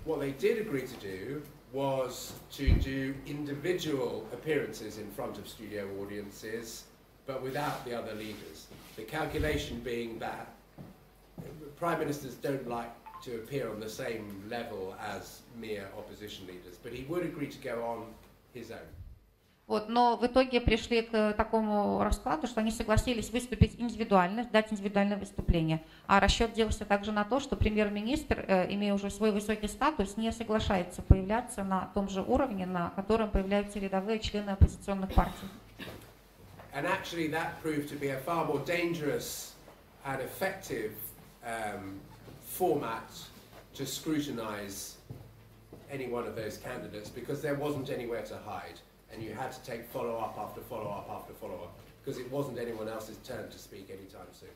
What they did agree to do was to do individual appearances in front of studio audiences, but without the other leaders. The calculation being that prime ministers don't like to appear on the same level as mere opposition leaders, but he would agree to go on his own. Вот, но в итоге пришли к такому раскладу, что они согласились выступить индивидуально, дать индивидуальное выступление. А расчет делался также на то, что премьер-министр, имея уже свой высокий статус, не соглашается появляться на том же уровне, на котором появляются рядовые члены оппозиционных партий. And actually that proved to be a far more dangerous and effective format to scrutinize any one of those candidates, because there wasn't anywhere to hide. And you had to take follow-up after follow-up after follow-up, because it wasn't anyone else's turn to speak anytime soon.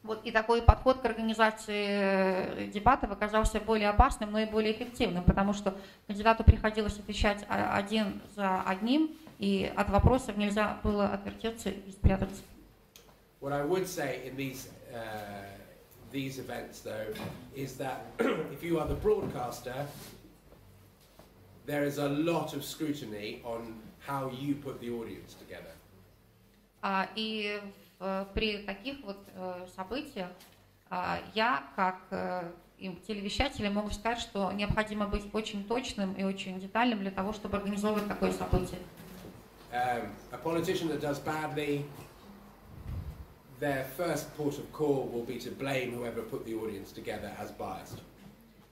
Вот и такой подход к организации дебатов оказался более опасным, но и более эффективным, потому что кандидату приходилось отвечать один за одним, и от вопросов нельзя было отвертеться и спрятаться. What I would say in these events, though, is that if you are the broadcaster, there is a lot of scrutiny on how you put the audience together. И при таких вот событиях я, как телевещатель, могу сказать, что необходимо быть очень точным и очень детальным для того, чтобы организовывать такое событие. A politician that does badly, their first port of call will be to blame whoever put the audience together as biased.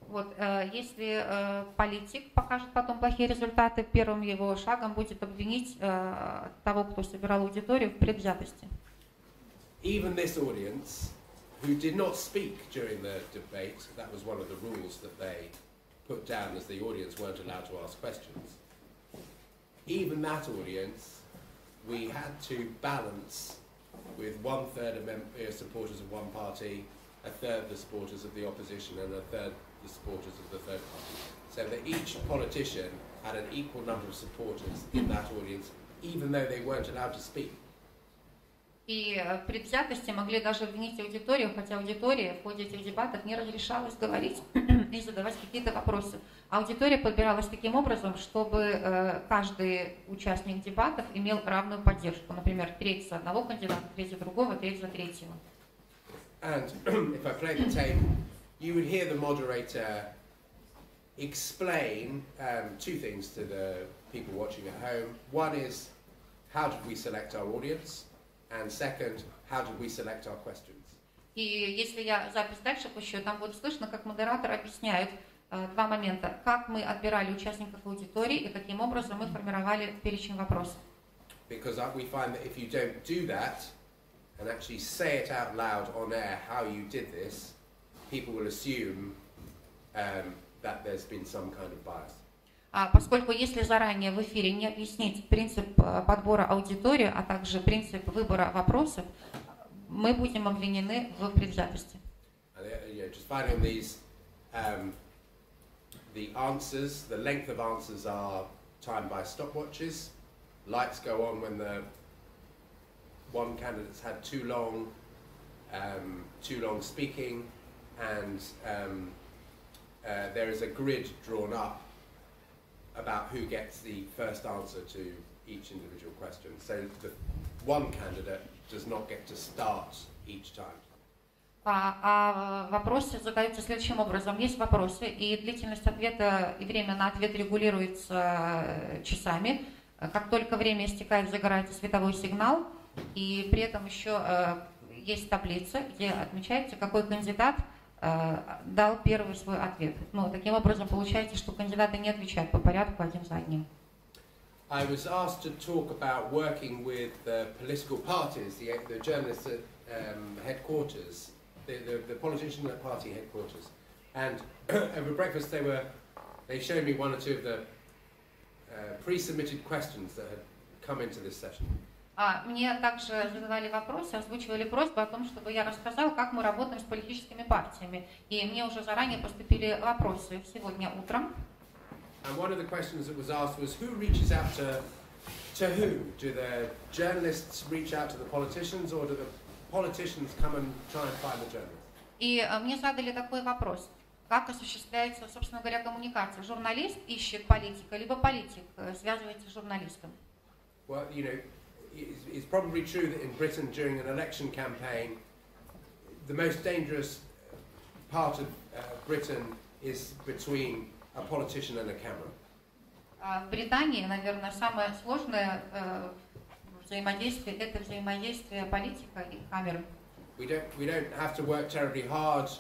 Вот, если политик покажет потом плохие результаты, первым его шагом будет обвинить того, кто собирал аудиторию, в предвзятости. Even this audience, who did not speak during the debate, that was one of the rules that they put down, as the audience weren't allowed to ask questions. Even that audience, we had to balance with 1/3 of supporters of one party, 1/3 the supporters of the opposition, and 1/3 the supporters of the third party, so that each politician had an equal number of supporters in that audience, even though they weren't allowed to speak. И в предвзятости могли даже обвинить аудиторию, хотя аудитория в ходе этих дебатов не разрешалась говорить и задавать какие-то вопросы. Аудитория подбиралась таким образом, чтобы каждый участник дебатов имел равную поддержку. Например, треть за одного кандидата, треть за другого, треть за третьего. And if I play the tape, you would hear the moderator explain two things to the people watching at home. One is, how did we select our audience? And second, how did we select our questions? И если я запись дальше пущу, там будет слышно, как модератор объясняет два момента. Как мы отбирали участников аудитории и каким образом мы формировали перечень вопросов. Because we find that if you don't do that and actually say it out loud on air how you did this, people will assume that there's been some kind of bias. Поскольку если заранее в эфире не объяснить принцип подбора аудитории, а также принцип выбора вопросов, мы будем обвинены в предвзятости. Just finding these, the answers, the length of answers are timed by stopwatches. Lights go on when the one candidate's had too long speaking, and there is a grid drawn up about who gets the first answer to each individual question. So the one candidate does not get to start each time. Вопросы задаются следующим образом. Есть вопросы, и длительность ответа и время на ответ регулируется часами. Как только время истекает, загорается световой сигнал, и при этом еще есть таблица, где отмечается, какой кандидат дал первый свой ответ. Ну, таким образом, получается, что кандидаты не отвечают по порядку один за одним. I was asked to talk about working with the political parties, the journalists at headquarters, the politician at party headquarters. And over breakfast they showed me one or two of the pre-submitted questions that had come into this session. Мне также задавали вопросы, озвучивали просьбу о том, чтобы я рассказал, как мы работаем с политическими партиями. И мне уже заранее поступили вопросы сегодня утром. And one of the questions that was asked was, who reaches out to who? Do the journalists reach out to the politicians, or do the politicians come and try and find the journalists? И мне задали такой вопрос. Как осуществляется, собственно говоря, коммуникация? Журналист ищет политика, либо политик связывается с журналистом? Well, you know, it's probably true that in Britain during an election campaign, the most dangerous part of Britain is between a politician and a camera. В Британии, наверное, самое сложное взаимодействие – это взаимодействие политика и камеры. We don't have to work terribly hard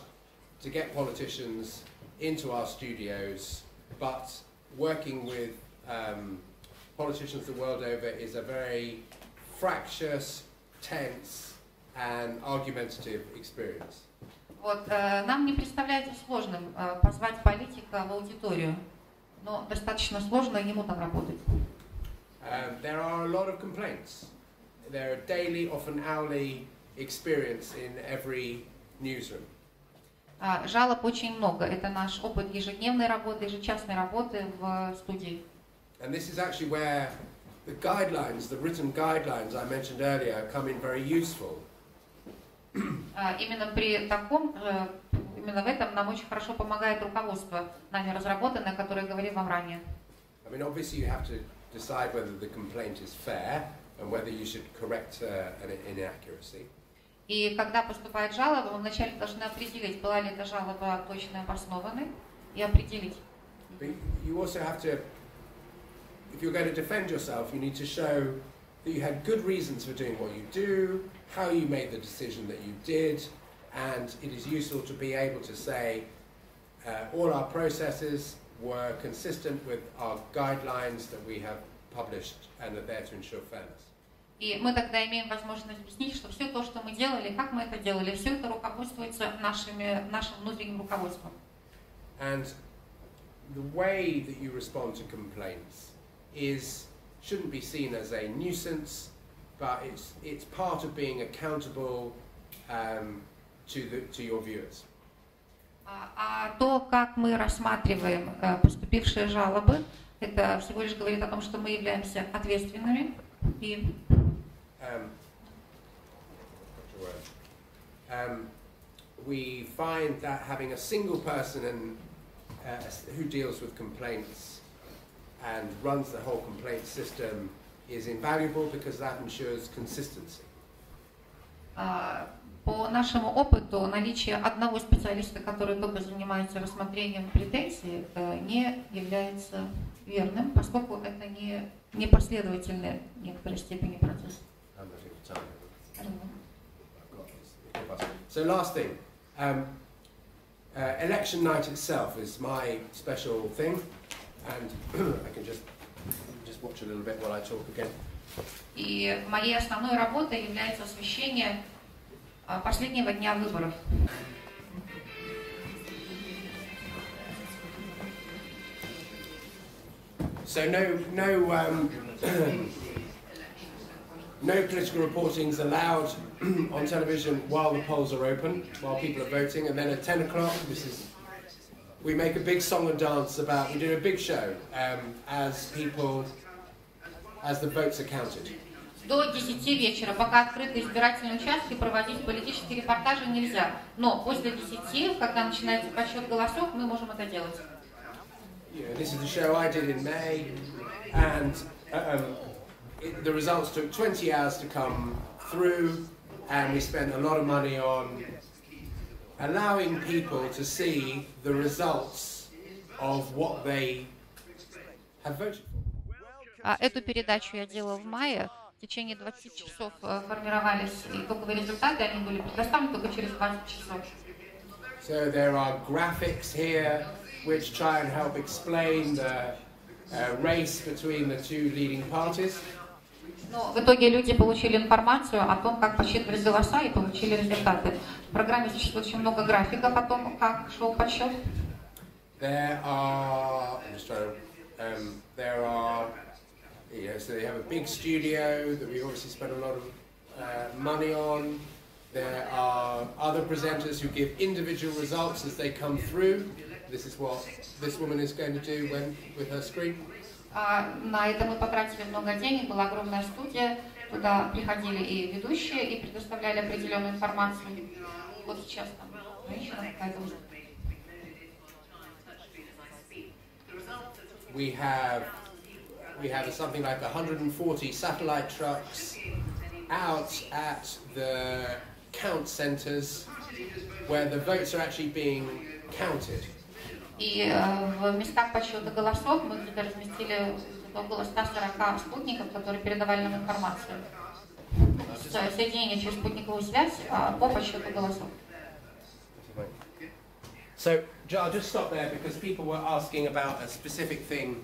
to get politicians into our studios, but working with politicians the world over is a very fractious, tense, and argumentative experience. Вот, нам не представляется сложным позвать политика в аудиторию, но достаточно сложно ему там работать. There are a lot of complaints. There are daily, often hourly experience in every newsroom. Жалоб очень много. Это наш опыт ежедневной работы, ежечасной работы в студии. And this is actually where the guidelines, the written guidelines I mentioned earlier, come in very useful. Именно в этом нам очень хорошо помогает руководство, нами разработанное, которое я говорил вам ранее. I mean, obviously you have to decide whether the complaint is fair and whether you should correct an inaccuracy. И когда поступает жалоба, мы вначале должны определить, была ли эта жалоба точно обоснованной, и определить. But you also have to, if you're going to defend yourself, you need to show that you had good reasons for doing what you do, how you made the decision that you did, and it is useful to be able to say all our processes were consistent with our guidelines that we have published and are there to ensure fairness. И мы тогда имеем возможность объяснить, что все то, что мы делали, как мы это делали, все это руководствуется нашим внутренним руководством. And the way that you respond to complaints shouldn't be seen as a nuisance, but it's part of being accountable to your viewers. А то, как мы рассматриваем поступившие жалобы, это всего лишь говорит о том, что мы являемся ответственными и we find that having a single person who deals with complaints and runs the whole complaint system is invaluable because that ensures consistency. По нашему опыту, наличие одного специалиста, который только занимается рассмотрением претензий, не является верным, поскольку это не последовательный в некоторой степени процесс. So last thing, election night itself is my special thing, and I can just watch a little bit while I talk again. И моей основной работой является освещение последнего дня выборов. So no political reporting is allowed on television while the polls are open, while people are voting, and then at 10 o'clock, we make a big song and dance we do a big show as the votes are counted. До 10 вечера, пока открыты избирательные участки, проводить политические репортажи нельзя. Но после 10, когда начинается подсчет голосов, мы можем это делать. This is the show I did in May, and the results took 20 hours to come through, and we spent a lot of money on allowing people to see the results of what they have voted for. Эту передачу я делала в мае. В течение 20 часов формировались итоговые результаты, они были предоставлены только через 20 часов. So there are graphics here which try and help explain the race between the two leading parties. Но в итоге люди получили информацию о том, как подсчитывались голоса и получили результаты. В программе существует очень много графиков о том, как шел подсчет. There are There are, so they have a big studio that we obviously spend a lot of money on. There are other presenters who give individual results as they come through. This is what this woman is going to do with her screen. На это мы потратили много денег, была огромная студия, туда приходили и ведущие, и предоставляли определенную информацию. Вот сейчас там женщина какая-то уже. We have something like 140 satellite trucks out at the count centers where the votes are actually being counted. И в местах подсчета голосов мы где-то разместили около 140 спутников, которые передавали нам информацию. Соединение через спутниковую связь по подсчету голосов. So I'll just stop there because people were asking about a specific thing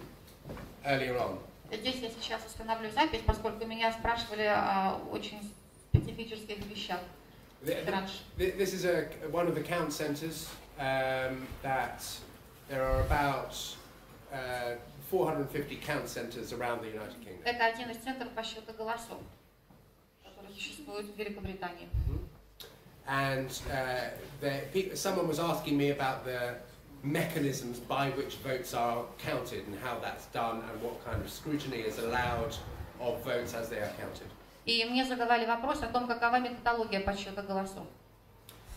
earlier on. Здесь я сейчас остановлю запись, поскольку меня спрашивали о очень специфических вещах. This is one of the count centers that there are about 450 count centers around the United Kingdom. Это один из центров подсчета голосов, который существует в Великобритании. And someone was asking me about the mechanisms by which votes are counted and how that's done and what kind of scrutiny is allowed of votes as they are counted. И мне задавали вопрос о том, какова методология подсчета голосов.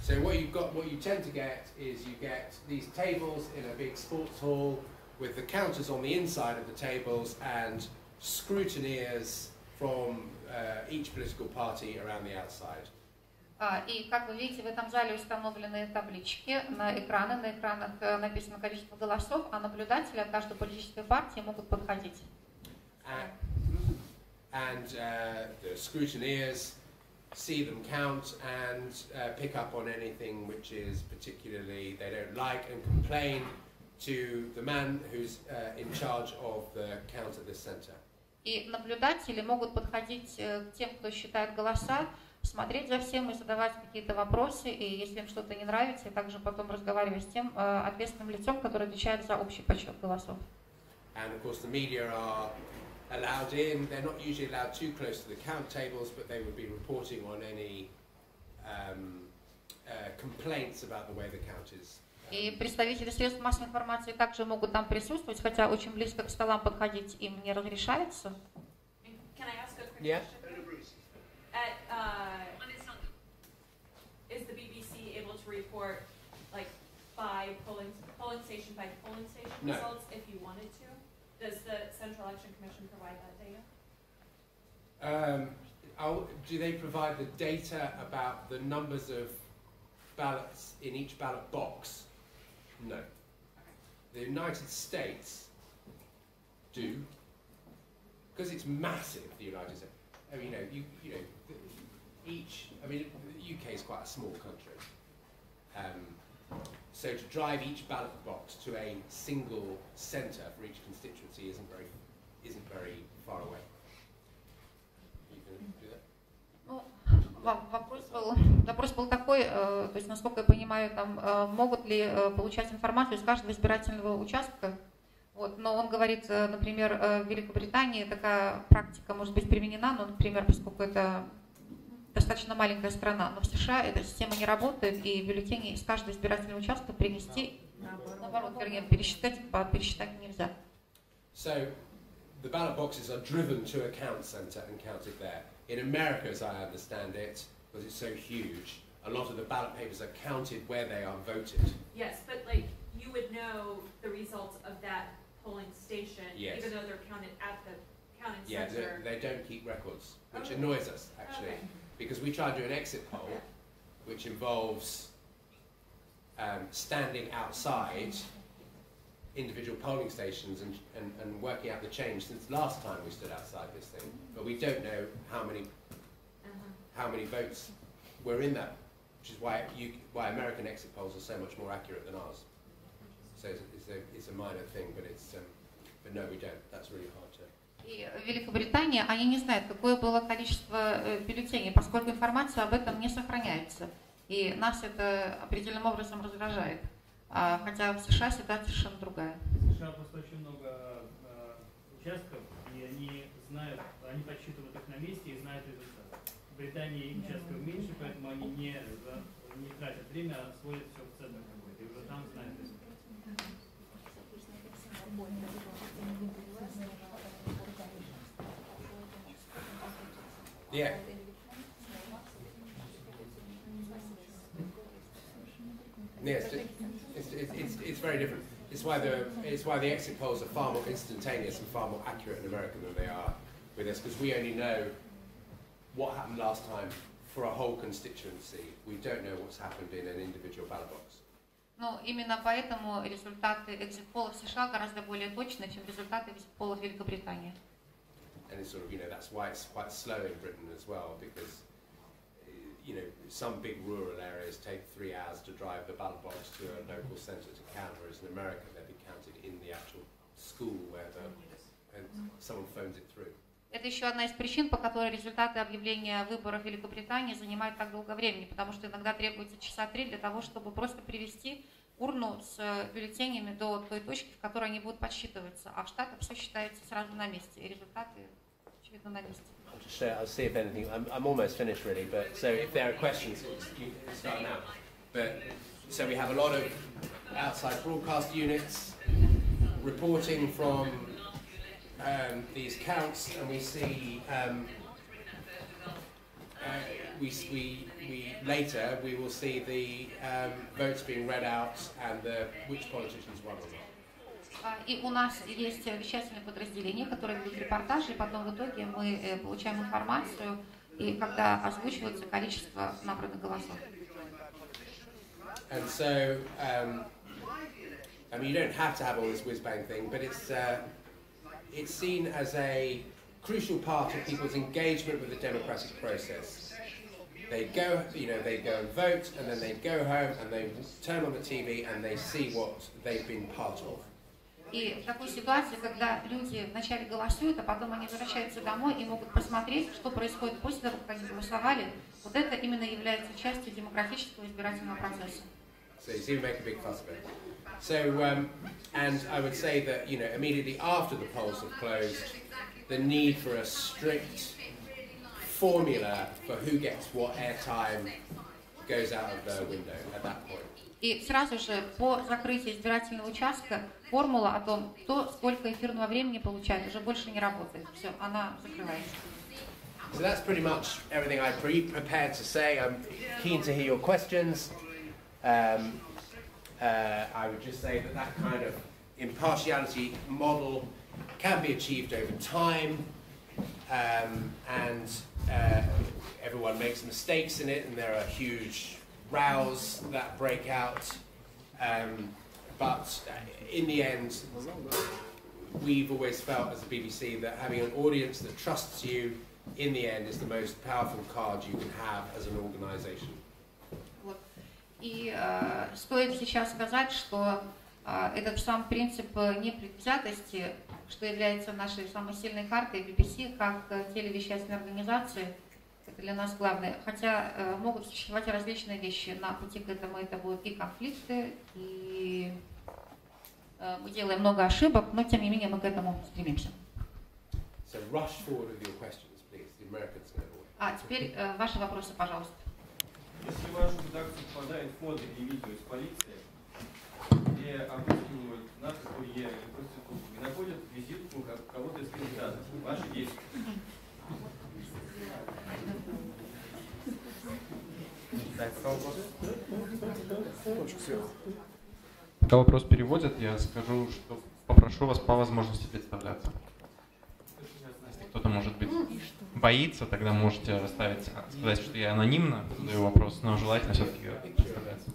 So what you tend to get is you get these tables in a big sports hall with the counters on the inside of the tables and scrutineers from each political party around the outside. И, как вы видите, в этом зале установлены таблички на экранах написано количество голосов, а наблюдатели от каждой политической партии могут подходить. And the scrutineers see them count and pick up on anything which is particularly they don't like and complain to the man who's in charge of the count at this center. И наблюдатели могут подходить к тем, кто считает голоса, смотреть за всем и задавать какие-то вопросы, и если им что-то не нравится, и также потом разговаривать с тем ответственным лицом, который отвечает за общий подсчет голосов. And of course the media are allowed in. They're not usually allowed too close to the count tables, but they would be reporting on any complaints about the way the count is. И представители средств массовой информации также могут там присутствовать, хотя очень близко к столам подходить им не разрешается. Can I ask a quick Yeah. question? Is the BBC able to report like by polling station by polling station No. results if you wanted to? Does the Central Election Commission provide that data? Do they provide the data about the numbers of ballots in each ballot box? No. The United States do, because it's massive. The United States. I mean, each. I mean, the UK is quite a small country. So to drive each ballot box to a single centre for each constituency isn't very far away. You can do that? Вопрос был такой, то есть, насколько я понимаю, там могут ли получать информацию из каждого избирательного участка. Вот, но он говорит, например, в Великобритании такая практика может быть применена, но, например, поскольку это достаточно маленькая страна, но в США эта система не работает, и бюллетени из каждого избирательного участка принести, наоборот, вернее, пересчитать нельзя. So the ballot boxes are driven to a count centre and counted there. In America, as I understand it, because it's so huge, a lot of the ballot papers are counted where they are voted. Yes, but like you would know the results of that polling station, Yes. even though they're counted at the counting Yeah, center. they don't keep records, which Okay. annoys us actually, Okay. because we try and do an exit poll, which involves standing outside individual polling stations and working out the change since last time we stood outside this thing, but we don't know how many votes were in that, which is why American exit polls are so much more accurate than ours. So it's a minor thing, but but no, we don't. That's really hard to. И в Великобритании они не знают, какое было количество бюллетеней, поскольку информация об этом не сохраняется. И нас это определенным образом раздражает. Хотя в США ситуация совершенно другая. США США просто очень много участков, и они знают, они подсчитывают их на месте и знают результат. В Британии участков меньше, поэтому они не тратят время, а сводят все в центр какой-то, и уже там знают результат. Yeah. Yes, it's very different. It's why the exit polls are far more instantaneous and far more accurate in America than they are with us, because we only know what happened last time for a whole constituency. We don't know what's happened in an individual ballot box. Ну, именно поэтому результаты экзит-полов в США гораздо более точны, чем результаты экзит-полов в Великобритании. And it's sort of, that's why it's quite slow in Britain as well, because some big rural areas take 3 hours to drive the ballot box to a local centre to count, whereas in America they'll be counted in the actual school where and someone phones it through. Это еще одна из причин, по которой результаты объявления выборов в Великобритании занимают так долго времени, потому что иногда требуется часа 3 для того, чтобы просто привести урну с бюллетенями до той точки, в которой они будут подсчитываться, а в Штатах все считается сразу на месте, и результаты, очевидно, на месте. I'll see if anything. I'm almost finished really, but so if there are questions, you can start now. But so we have a lot of outside broadcast units reporting from these counts, and we see we later we will see the votes being read out and which politicians won or not. И у нас есть вещательное подразделение, которое ведут репортажи, и потом в итоге мы получаем информацию, и когда озвучивается количество набранных голосов. And so, I mean, you don't have to have all this whiz-bang thing, but it's seen as a crucial part of people's engagement with the democratic process. They go and vote, and then they go home and they turn on the TV and they see what they've been part of. И в такой ситуации, когда люди вначале голосуют, а потом они возвращаются домой и могут посмотреть, что происходит после того, как они голосовали, вот это именно является частью демократического избирательного процесса. So you see, we make a big fuss of it. So, and I would say that immediately after the polls have closed, the need for a strict formula for who gets what airtime goes out of the window at that point. И сразу же по закрытию избирательного участка формула о том, кто сколько эфирного времени получает, уже больше не работает. Все, она закрывается. So that's pretty much everything I prepared to say. I'm keen to hear your questions. I would just say that kind of impartiality model can be achieved over time, and everyone makes mistakes in it, and there are huge rows that break out, but in the end, we've always felt as a BBC that having an audience that trusts you in the end is the most powerful card you can have as an organisation. И стоит сейчас сказать, что этот сам принцип непредвзятости, что является нашей самой сильной картой BBC как телевещательной организации, это для нас главное. Хотя могут существовать различные вещи на пути к этому. Это будут и конфликты, и мы делаем много ошибок, но тем не менее мы к этому стремимся. So rush forward with your questions, please. The Americans know. А теперь ваши вопросы, пожалуйста. Если в вашу редакцию попадает фото и видео из полиции, где обыскивают наркокурьеры или проституток, и находят визитку кого-то из кандидатов, ваши действия. Пока вопрос переводят, я скажу, что попрошу вас по возможности представляться. Если кто-то, может быть, боится, тогда можете сказать, что я анонимно задаю вопрос, но желательно все-таки представляться.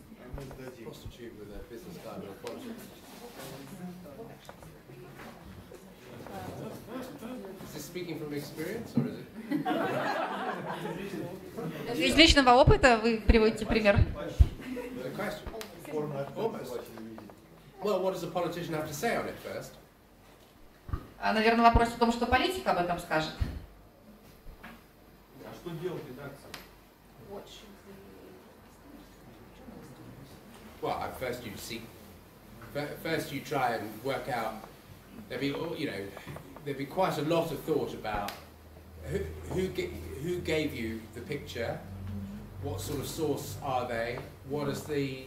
Из личного опыта вы приводите пример? Well, what does a politician have to say on it first? Наверное, вопрос в том, что политик об этом скажет. А что делать редакция? Well, at first you'd seek first you try and work out. There'd be quite a lot of thought about who gave you the picture, what sort of source are they, what has the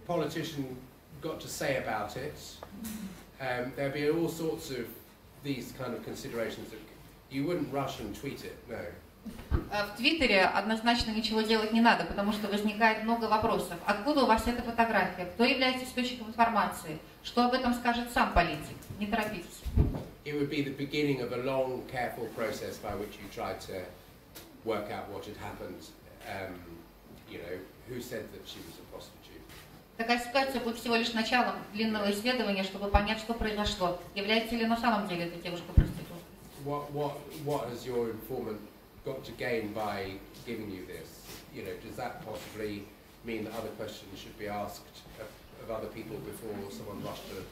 politician got to say about it. There'd be all sorts of these kind of considerations that you wouldn't rush and tweet it, no. В Твиттере однозначно ничего делать не надо, потому что возникает много вопросов. Откуда у вас эта фотография? Кто является источником информации? Что об этом скажет сам политик? Не торопитесь. It would be the beginning of a long, careful process by which you try to work out what had happened. Who said that she was a prostitute? Такая ситуация будет всего лишь началом длинного исследования, чтобы понять, что произошло. Является ли на самом деле эта девушка проституткой? What has your informant got to gain by giving you this? Does that possibly mean that other questions should be asked of other people before someone rushed to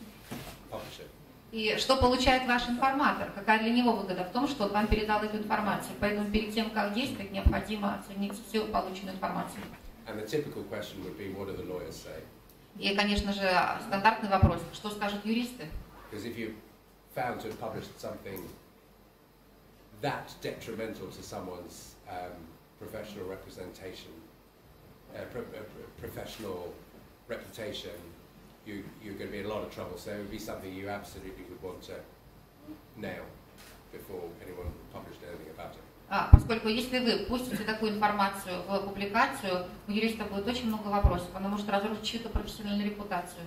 publish it? И что получает ваш информатор? Какая для него выгода в том, что он вам передал эту информацию? Поэтому перед тем, как действовать, необходимо оценить всю полученную информацию. And the typical question would be, what do the lawyers say? И, конечно же, стандартный вопрос: что скажут юристы? Because if you found to have published something that detrimental to someone's professional representation, professional reputation, you're going to be in a lot of trouble. So it would be something you absolutely would want to nail before anyone published anything about it. Поскольку если вы пустите такую информацию в публикацию, у юриста будет очень много вопросов, она может разрушить чью-то профессиональную репутацию.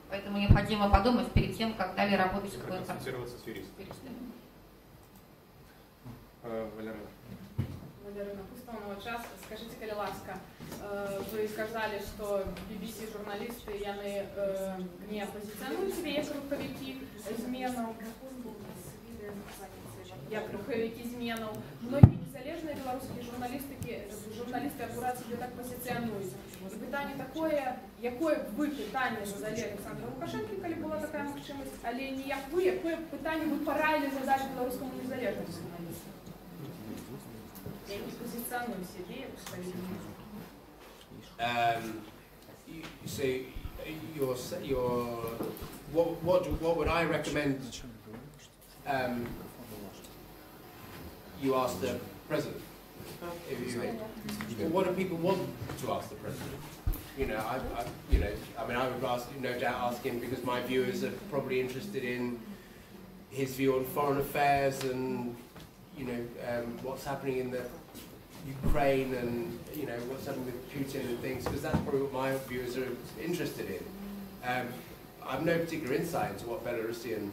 Поэтому необходимо подумать перед тем, как далее работать с такой информацией. Консультироваться с юристом. Валерина, пустого час. Скажите, коли ласка, вы сказали, что BBC журналисты яны не позиционують себе як руховики зменаў. Як руховики зменаў. Многие незалежные белорусские журналисты аккурат себе так позиционують. І питання такое, якое б ви питання задали Александру Лукашенко, коли була така можливість, але не як ви, якое питання ви порадили задати білоруському незалежному журналісту? Які позиціонують себе, What would I recommend you ask the president? What do people want to ask the president? I would no doubt ask him because my viewers are probably interested in his view on foreign affairs and what's happening in the Ukraine and what's happening with Putin and things, because that's probably what my viewers are interested in. I've no particular insight into what Belarusian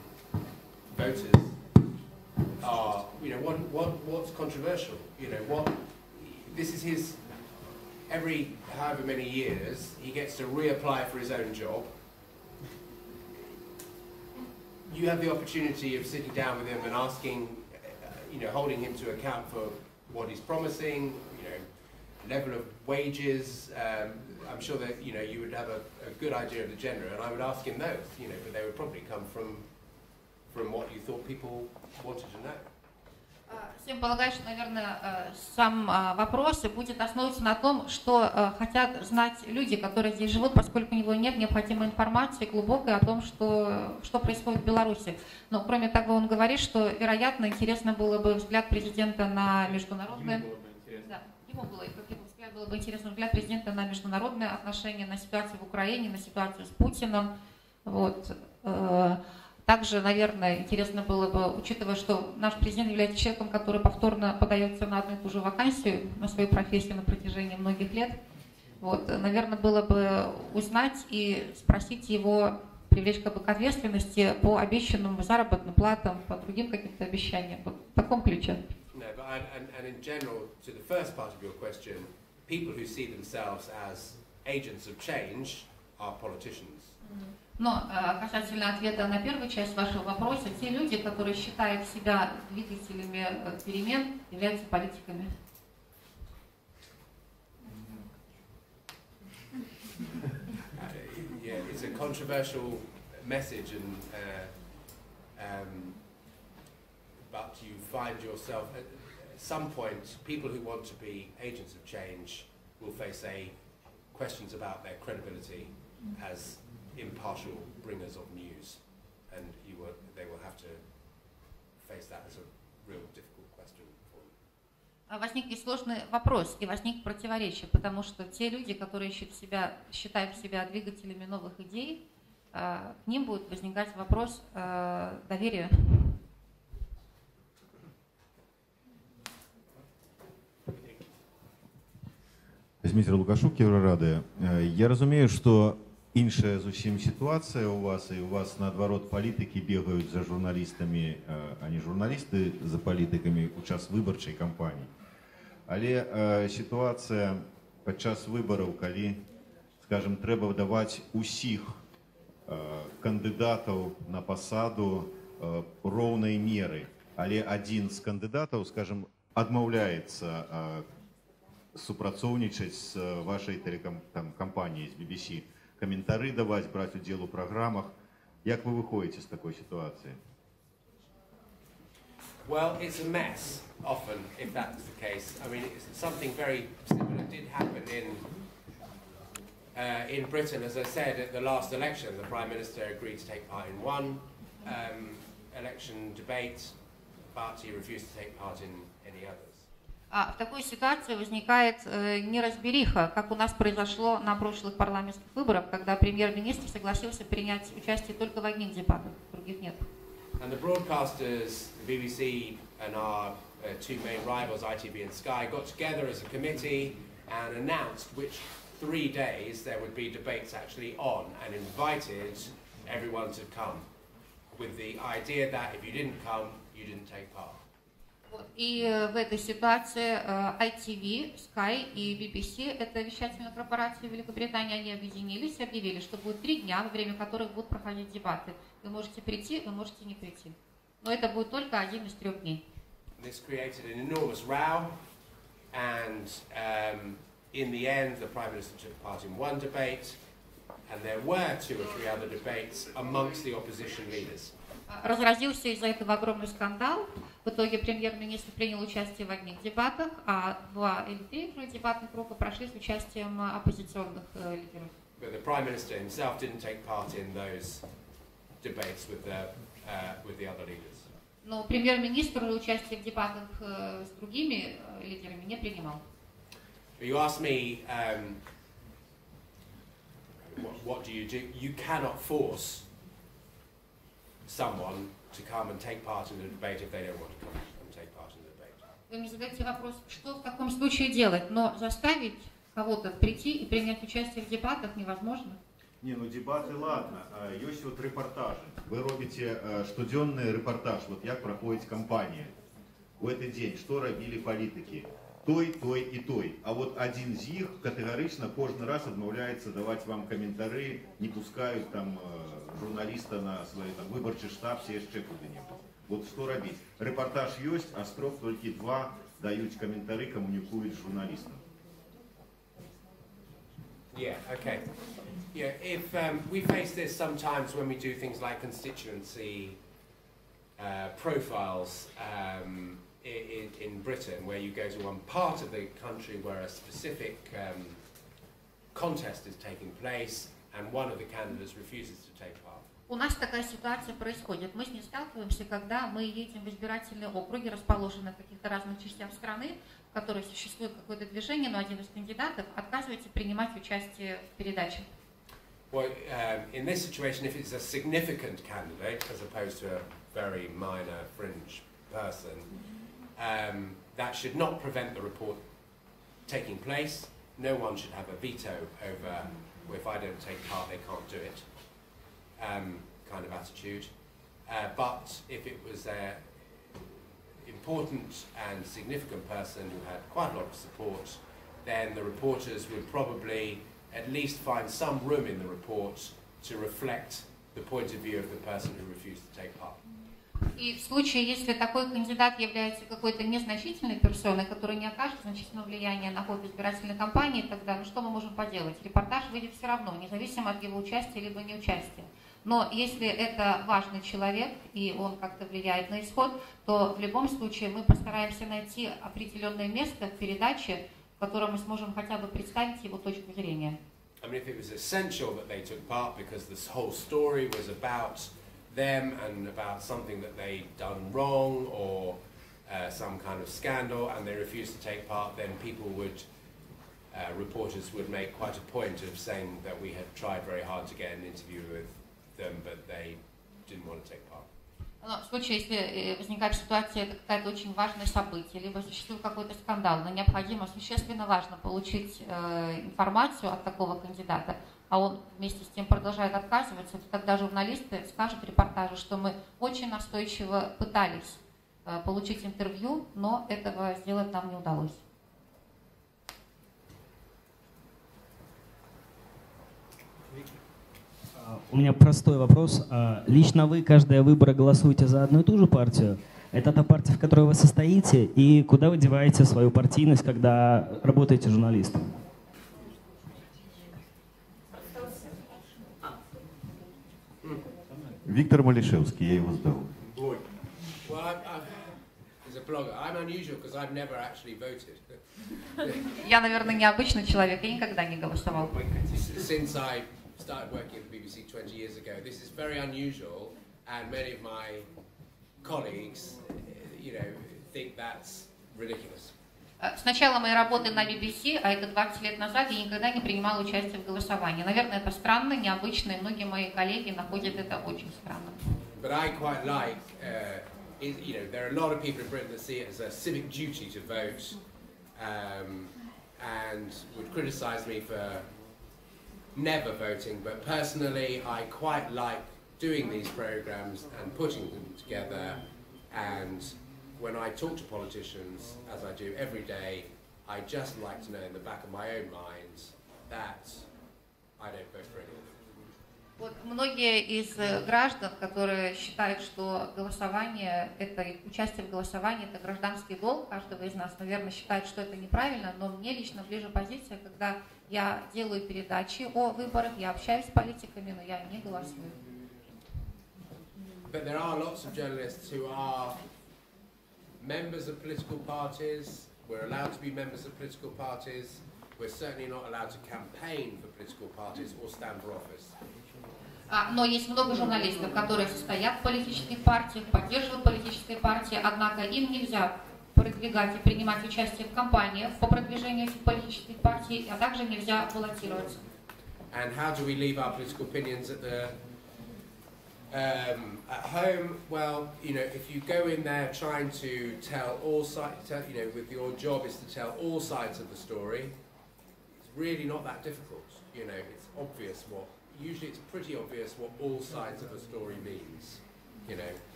voters are. What's controversial? This is his. Every however many years, he gets to reapply for his own job. You have the opportunity of sitting down with him and asking, holding him to account for what he's promising, level of wages. I'm sure that you would have a good idea of the agenda, and I would ask him those. But they would probably come from what you thought people wanted to know. Всем полагаю, что, наверное, сам вопрос будет основываться на том, что хотят знать люди, которые здесь живут, поскольку у него нет необходимой информации глубокой о том, что происходит в Беларуси. Но, кроме того, он говорит, что, вероятно, интересно было бы взгляд президента на международные... Ему было бы интересно взгляд президента на международные отношения, на ситуацию в Украине, на ситуацию с Путиным. Также, наверное, интересно было бы, учитывая, что наш президент является человеком, который повторно подается на одну и ту же вакансию, на свою профессию на протяжении многих лет, наверное, было бы узнать и спросить его, привлечь к ответственности по обещанным заработным платам, по другим каким-то обещаниям, в таком ключе. And in general, to the first part of your question, people who see themselves as agents of change are politicians. Но касательно ответа на первую часть вашего вопроса, те люди, которые считают себя двигателями перемен, являются политиками. It's a controversial message, but you find yourself at some point, people who want to be agents of change will face questions about their credibility. as impartial bringers of news, and they will have to face that as a real difficult question for them. Возник и сложный вопрос, и возник противоречие, потому что те люди, которые считают себя двигателями новых идей, к ним будет возникать вопрос доверия. Дмитрий Лукашук, Євроради. Я розумію, що інша зовсім ситуація у вас, і у вас, наоборот, політики бігають за журналістами, а не журналісти за політиками у час виборчої кампанії. Але ситуація під час виборів, коли, скажімо, треба давати усіх кандидатів на посаду роўнай меры, але один з кандидатів, скажімо, відмовляється супрацоўнічаць з вашай телекампаніяй, з BBC, каментары даваць, браць удзел у праграмах. Як вы выходите з такой ситуации? Well, it's a mess, often, if that's the case. I mean, something very similar did happen in Britain. As I said, at the last election, the Prime Minister agreed to take part in one election debate, but he refused to take part in any others. В такой ситуации возникает неразбериха, как у нас произошло на прошлых парламентских выборах, когда премьер-министр согласился принять участие только в одних дебатах, других нет. And the broadcasters, the BBC and our two main rivals, ITV and Sky, got together as a committee and announced which 3 days there would be debates actually on, and invited everyone to come, with the idea that if you didn't come, you didn't take part. И в этой ситуации ITV, Sky и BBC, это вещательные корпорации Великобритании, они объединились и объявили, что будет 3 дня, во время которых будут проходить дебаты. Вы можете прийти, вы можете не прийти. Но это будет только один из 3 дней. This created an enormous row, and in the end, the Prime Minister took part in one debate, and there were 2 or 3 other debates amongst the opposition leaders. Разразился из-за этого огромный скандал. В итоге премьер-министр принял участие в одних дебатах, а 2 или 3 дебатных круга прошли с участием оппозиционных лидеров. But the Prime Minister himself didn't take part in those debates with the other leaders. Но премьер-министр участие в дебатах с другими лидерами не принимал. You asked me, what do? You cannot force someone to come and take part in the debate if they don't want to come and take part in the debate. Вы мне задаете вопрос, что в таком случае делать, но заставить кого-то прийти и принять участие в дебатах невозможно. Не, ну дебаты, ладно. Есть вот репортажи. Вы робите штодзённый репортаж, вот як проходит кампания. У этот день что робили политики? Той, и той. А вот один из них категорично каждый раз отмовляется давать вам комментарии, не пускают там журналиста на свой там выборчий штаб, все еще куда-нибудь. Вот что робить? Репортаж есть, а строк только 2 дают комментарии, коммуникуют с журналистом. Yeah, okay. Yeah, if we face this sometimes when we do things like constituency profiles in Britain, where you go to one part of the country where a specific contest is taking place, and one of the candidates refuses to take part. У нас такая ситуация происходит. Мы с ней сталкиваемся, когда мы едем в избирательные округи, расположенные в каких-то разных частях страны, в которой существует какое-то движение, но один из кандидатов отказывается принимать участие в передаче. Well, in this situation, if it's a significant candidate, as opposed to a very minor fringe person, that should not prevent the report taking place. No one should have a veto over, well, if I don't take part, they can't do it, kind of attitude. But if it was an important and significant person who had quite a lot of support, then the reporters would probably at least find some room in the report to reflect the point of view of the person who refused to take part. И в случае, если такой кандидат является какой-то незначительной персоной, которая не окажет значительного влияния на ход избирательной кампании, тогда что мы можем поделать? Репортаж выйдет все равно, независимо от его участия либо неучастия. Но если это важный человек и он как-то влияет на исход, то в любом случае мы постараемся найти определенное место в передаче, в котором мы сможем хотя бы представить его точку зрения. I mean, if it was essential that they took part because this whole story was about them and about something that they'd done wrong or some kind of scandal, and they refused to take part, then people would, reporters would make quite a point of saying that we had tried very hard to get an interview with them, but they didn't want to take part. Но в случае, если возникает ситуация, это какое-то очень важное событие, либо существует какой-то скандал, но необходимо, существенно важно получить информацию от такого кандидата, а он вместе с тем продолжает отказываться, то тогда журналисты скажут репортажу, что мы очень настойчиво пытались получить интервью, но этого сделать нам не удалось. У меня простой вопрос. Лично вы каждые выборы голосуете за одну и ту же партию? Это та партия, в которой вы состоите? И куда вы деваете свою партийность, когда работаете журналистом? Виктор Малишевский, я его сдал. Я, наверное, необычный человек, я никогда не голосовал. Started working at the BBC 20 years ago. This is very unusual, and many of my colleagues, think that's ridiculous. С начала моей работы на BBC, а это 20 лет назад, я никогда не принимала участие в голосовании. Наверное, это странно, необычно, и многие мои коллеги находят это очень странным. But I quite like, there are a lot of people in Britain that see it as a civic duty to vote, and would criticise me for never voting, but personally I quite like doing these programs and putting them together, and when I talk to politicians, as I do every day, I just like to know in the back of my own mind that I don't vote for anyone. Вот многие из граждан, которые считают, что голосование, участие в голосовании, это гражданский долг каждого из нас, наверное, считают, что это неправильно, но мне лично ближе позиция, когда я делаю передачи о выборах, я общаюсь с политиками, но я не голосую. But there are lots of journalists who are members of political parties. We're allowed to be members of political parties. We're certainly not allowed to campaign for political parties or stand for office. Но есть много журналистов, которые состоят в политических партиях, поддерживают политические партии, однако им нельзя продвигать и принимать участие в кампаниях по продвижению этих политических партий, а также нельзя баллотироваться. And how do we leave our political opinions at home? Well, if you go in there trying to tell all sides, with your job is to tell all sides of the story, it's really not that difficult. It's obvious usually it's pretty obvious what all sides of a story means.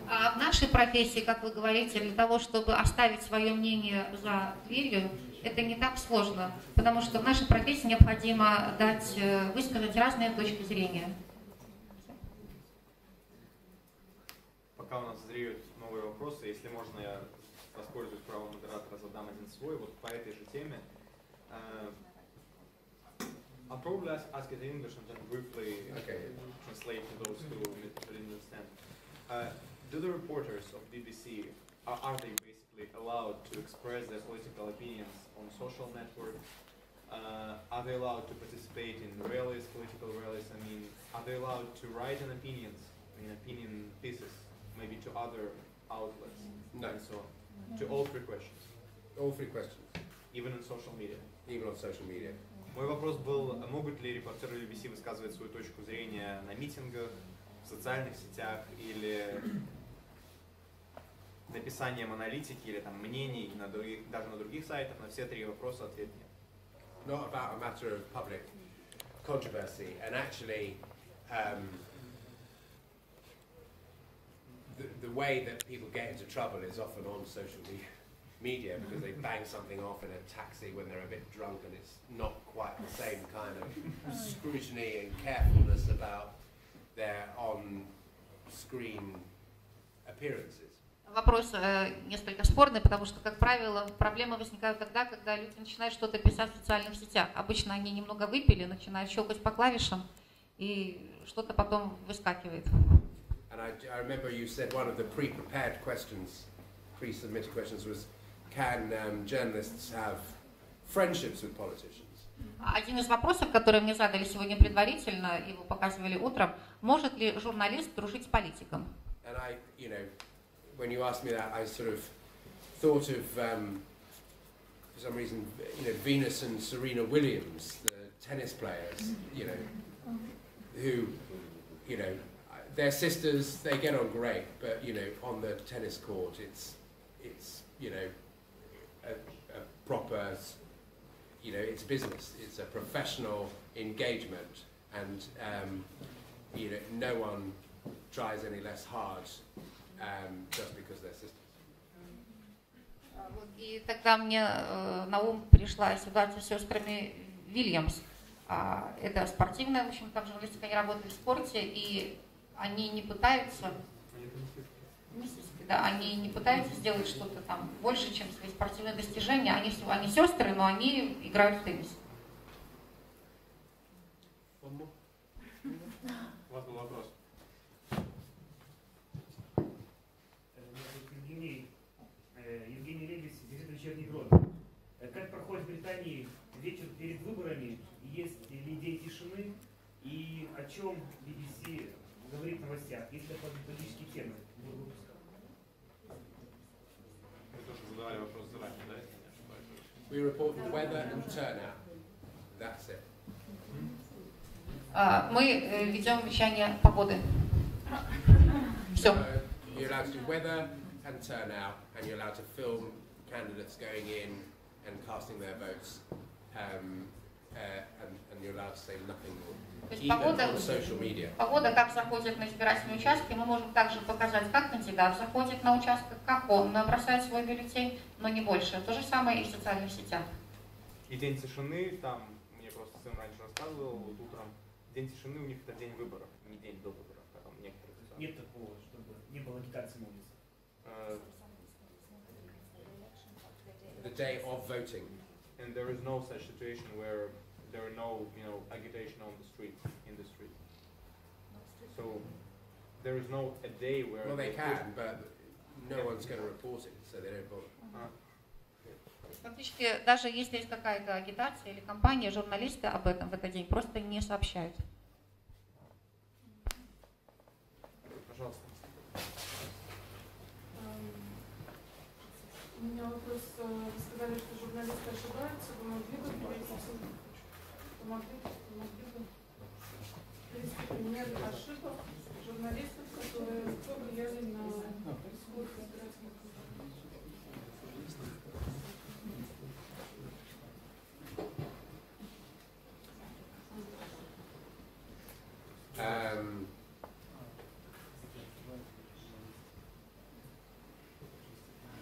А в нашей профессии, как вы говорите, для того, чтобы оставить свое мнение за дверью, это не так сложно, потому что в нашей профессии необходимо высказать разные точки зрения. Пока у нас зреют новые вопросы, если можно, я воспользуюсь правом модератора, задам один свой, вот по этой же теме. I'll probably ask it in English and then briefly translate to those who didn't understand. Do the reporters of BBC, are they basically allowed to express their political opinions on social networks? Are they allowed to participate in rallies, political rallies? I mean, are they allowed to write opinion pieces, maybe to other outlets? No. And so on? To all three questions? All three questions. Even on social media? Even on social media. Мой вопрос был, могут ли репортеры BBC высказывать свою точку зрения на митингах, в социальных сетях или написанием аналитики или мнений даже на других сайтах, на все три вопроса ответ нет. Not about a matter of public controversy, and actually the way that people get into trouble is often on social media because they bang something off in a taxi when they're a bit drunk, and it's not quite the same kind of scrutiny and carefulness about their on-screen appearances. Вопрос несколько спорный, потому что, как правило, проблемы возникают тогда, когда люди начинают что-то писать в социальных сетях. Обычно они немного выпили, начинают щелкать по клавишам, и что-то потом выскакивает. And I remember you said one of the pre-prepared questions, pre-submitted questions was, can journalists have friendships with politicians? Один из вопросов, которые мне задали сегодня предварительно, его показывали утром, может ли журналист дружить с политиком? And I, you know, when you asked me that, I sort of thought of, for some reason, you know, Venus and Serena Williams, the tennis players, you know, who, you know, they're sisters, they get on great, but, you know, on the tennis court, it's you know, a proper, you know, it's business, it's a professional engagement, and, you know, no one tries any less hard just because they're sisters. И тогда мне на ум пришла ситуация с сестрами Вильямс. Это спортивная, в общем, там журналистика, они работают в спорте, и они не пытаются, да, они не пытаются сделать что-то там больше, чем свои спортивные достижения. Они сестры, но они играют в теннис. У вас был вопрос. Евгений Лебедь, газета «Вечерний грот». Как проходит в Британии вечер перед выборами? Есть ли день тишины? И о чем BBC говорит в новостях? Есть ли политические темы в выпусках? Вы тоже задавали вопрос заранее, да? We report the weather and turnout. That's it. Мы ведем вещание погоды. Все. You're allowed to do weather and turnout, and you're allowed to film candidates going in and casting their votes, and you're allowed to say nothing more. Even on social media. Погода, как заходит на избирательные участки, мы можем также показать, как кандидат заходит на участок, как он бросает свой бюллетень, но не больше. То же самое и в социальных сетях. И день тишины, там, мне просто Сэм раньше рассказывал, вот утром, день тишины у них это день выборов, не день до выборов, как там некоторые. Нет такого, чтобы не было агитации на улице. The day of voting. And there is no such situation where there are no, you know, agitation on the street, in the street. So there is no a day where. Well, they can, but no one's going to report it, so they don't bother. Фактически, даже если есть какая-то агитация или кампания, журналисты об этом в этот день просто не сообщают. Пожалуйста. У меня вопрос. Вы сказали, что журналисты ошибаются. Вы могли бы привести пример ошибок журналистов, которые повлияли на исход избирательных кампаний?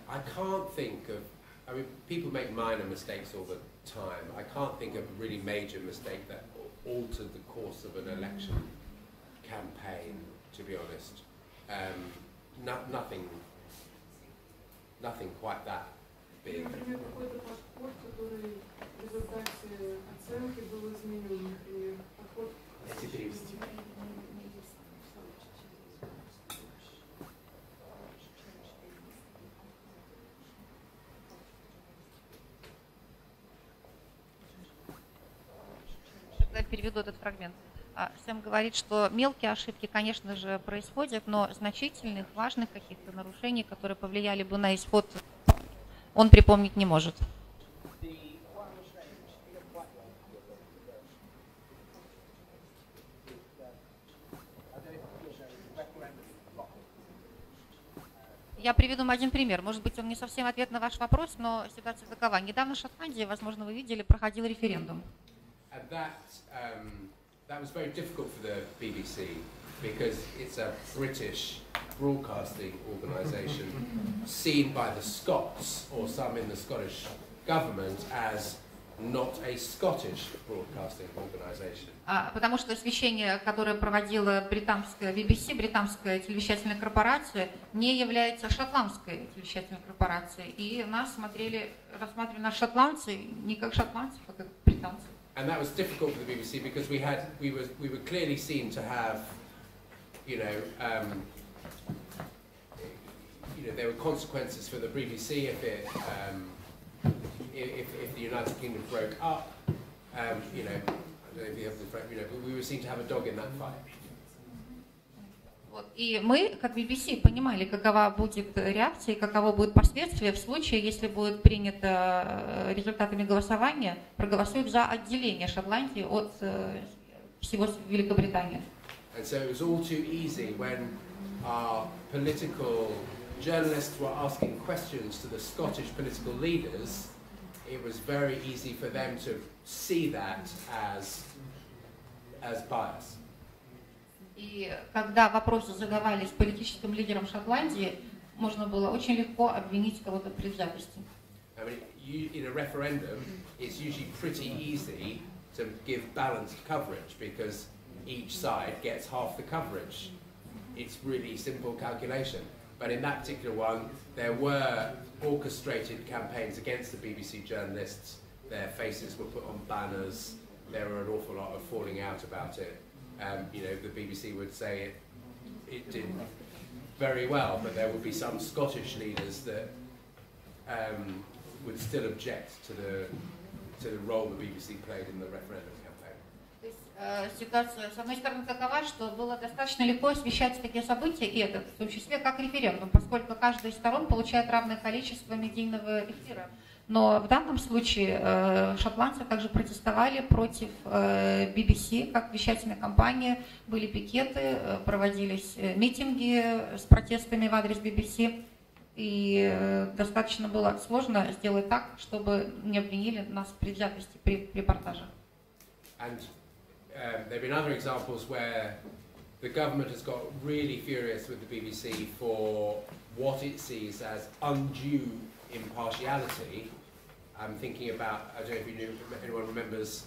I can't think of, I mean, people make minor mistakes all the time. I can't think of a really major mistake that altered the course of an election campaign, to be honest. Nothing quite that big. Например, какой-то подход, который в результате оценки был изменен, например, подход. Я переведу этот фрагмент. Сэм говорит, что мелкие ошибки, конечно же, происходят, но значительных, важных каких-то нарушений, которые повлияли бы на исход, он припомнить не может. Я приведу вам один пример. Может быть, он не совсем ответ на ваш вопрос, но ситуация такова. Недавно в Шотландии, возможно, вы видели, проходил референдум. And that was very difficult for the BBC because it's a British broadcasting organisation seen by the Scots or some in the Scottish government as not a Scottish broadcasting organisation. Потому что освещение, которое проводила британская BBC, британская телевещательная корпорация, не является шотландской телевещательной корпорацией. И нас рассматривали нас шотландцы не как шотландцы, а как британцы. And that was difficult for the BBC because we were clearly seen to have, there were consequences for the BBC if the United Kingdom broke up, You know, I don't know if you have the phrase, you know, but we were seen to have a dog in that fight. Вот. И мы, как BBC, понимали, какова будет реакция и каково будет последствия в случае, если будет принято результатами голосования, проголосуют за отделение Шотландии от всего Великобритании. And so it was all too easy when our political journalists were asking questions to the Scottish political leaders. It was very easy for them to see that as bias. И когда вопросы задавались политическим лидерам Шотландии, можно было очень легко обвинить кого-то в предвзятости. I mean, in a referendum, it's usually pretty easy to give balanced coverage because each side gets half the coverage. It's really simple calculation. But in that particular one, there were orchestrated campaigns against the BBC journalists. Their faces were put on banners. There were an awful lot of falling out about it. You know, the BBC would say it did very well, but there would be some Scottish leaders that would still object to the role the BBC played in the referendum campaign. То есть ситуация, с одной стороны, такова, что было достаточно легко освещать такие события, и этот, в том числе как референдум, поскольку каждая из сторон получает равное количество медийного эфира. Но в данном случае шотландцы также протестовали против BBC как вещательной компании. Были пикеты, проводились митинги с протестами в адрес BBC. И достаточно было сложно сделать так, чтобы не обвинили нас в предвзятости при репортаже. And there have been other examples where the government has got really furious with the BBC for what it sees as undue impartiality. I'm thinking about, I don't know if anyone remembers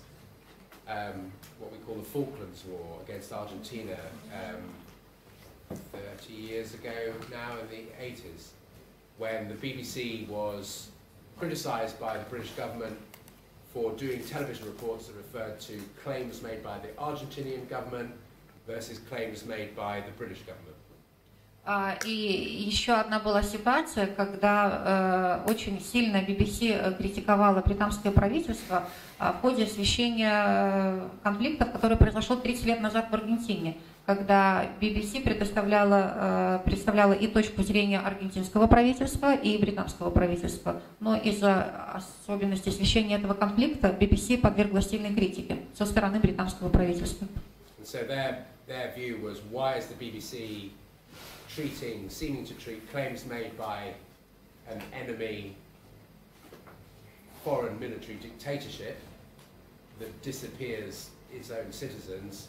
what we call the Falklands War against Argentina 30 years ago now, in the 80s, when the BBC was criticised by the British government for doing television reports that referred to claims made by the Argentinian government versus claims made by the British government. И еще одна была ситуация, когда очень сильно BBC критиковала британское правительство в ходе освещения конфликта, который произошел 30 лет назад в Аргентине, когда BBC представляла и точку зрения аргентинского правительства, и британского правительства. Но из-за особенностей освещения этого конфликта BBC подверглась сильной критике со стороны британского правительства. So their view was, why is the BBC seeming to treat claims made by an enemy foreign military dictatorship that disappears its own citizens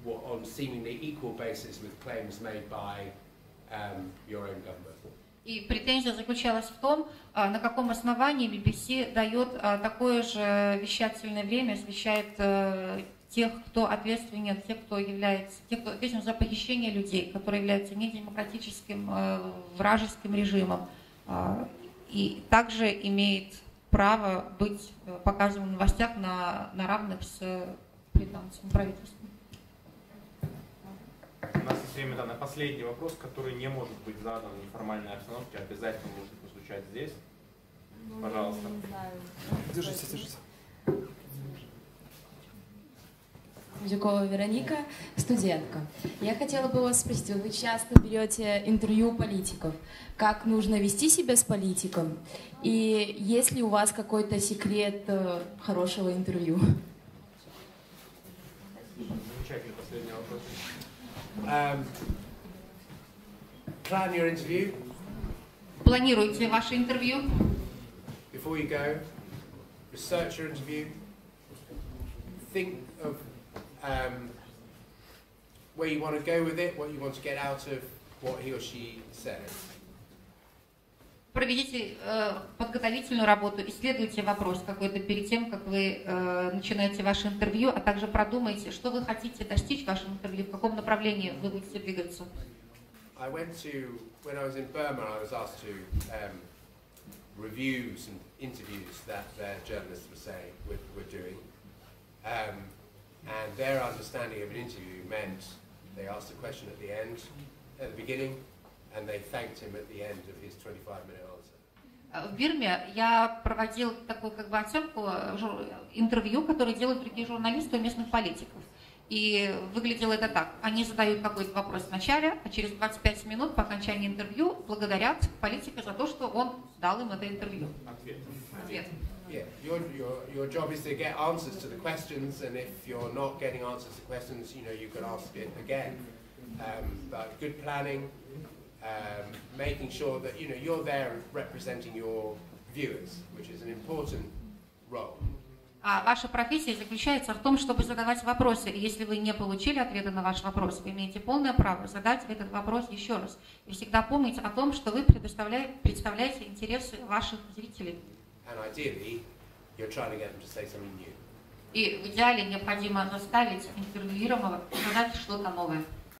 on seemingly equal basis with claims made by your own government. И претензия заключалась в том, на каком основании BBC дает такое же вещательное время, освещает тех, кто ответственен, тех, кто ответственен за похищение людей, которые являются недемократическим, вражеским режимом, и также имеет право быть показанным в новостях на равных с британским правительством. У нас есть время на последний вопрос, который не может быть задан в неформальной обстановке, обязательно нужно прозвучать здесь. Пожалуйста. Держите. Жукова Вероника, студентка. Я хотела бы вас спросить, вы часто берете интервью у политиков. Как нужно вести себя с политиком? И есть ли у вас какой-то секрет хорошего интервью? Замечательный последний вопрос. Plan your interview. Планируйте ваше интервью. Before you go, research your interview. Think of where you want to go with it, what you want to get out of what he or she says. Проведите подготовительную работу, исследуйте вопрос какой-то перед тем, как вы начинаете ваше интервью, а также продумайте, что вы хотите достичь в вашем интервью, в каком направлении вы будете двигаться. When I was in Burma, I was asked to review some interviews that their journalists were doing. And their understanding of an interview meant they asked a question at the beginning, and they thanked him at the end of his 25-minute answer. В Бирме я проводил такую как бы оценку интервью, которые делают другие журналисты у местных политиков. И выглядело это так. Они задают какой-то вопрос в начале, а через 25 минут по окончании интервью благодарят политика за то, что он дал им это интервью. Ответ. Yeah, your job is to get answers to the questions, and if you're not getting answers to questions, you know, you can ask it again. But good planning, making sure that, you know, you're there representing your viewers, which is an important role. А ваша профессия заключается в том, чтобы задавать вопросы. И если вы не получили ответа на ваш вопрос, вы имеете полное право задать этот вопрос еще раз. И всегда помните о том, что вы представляете интересы ваших зрителей. And ideally, you're trying to get them to say something new. И в идеале необходимо заставить интервьюируемого сказать что-то новое.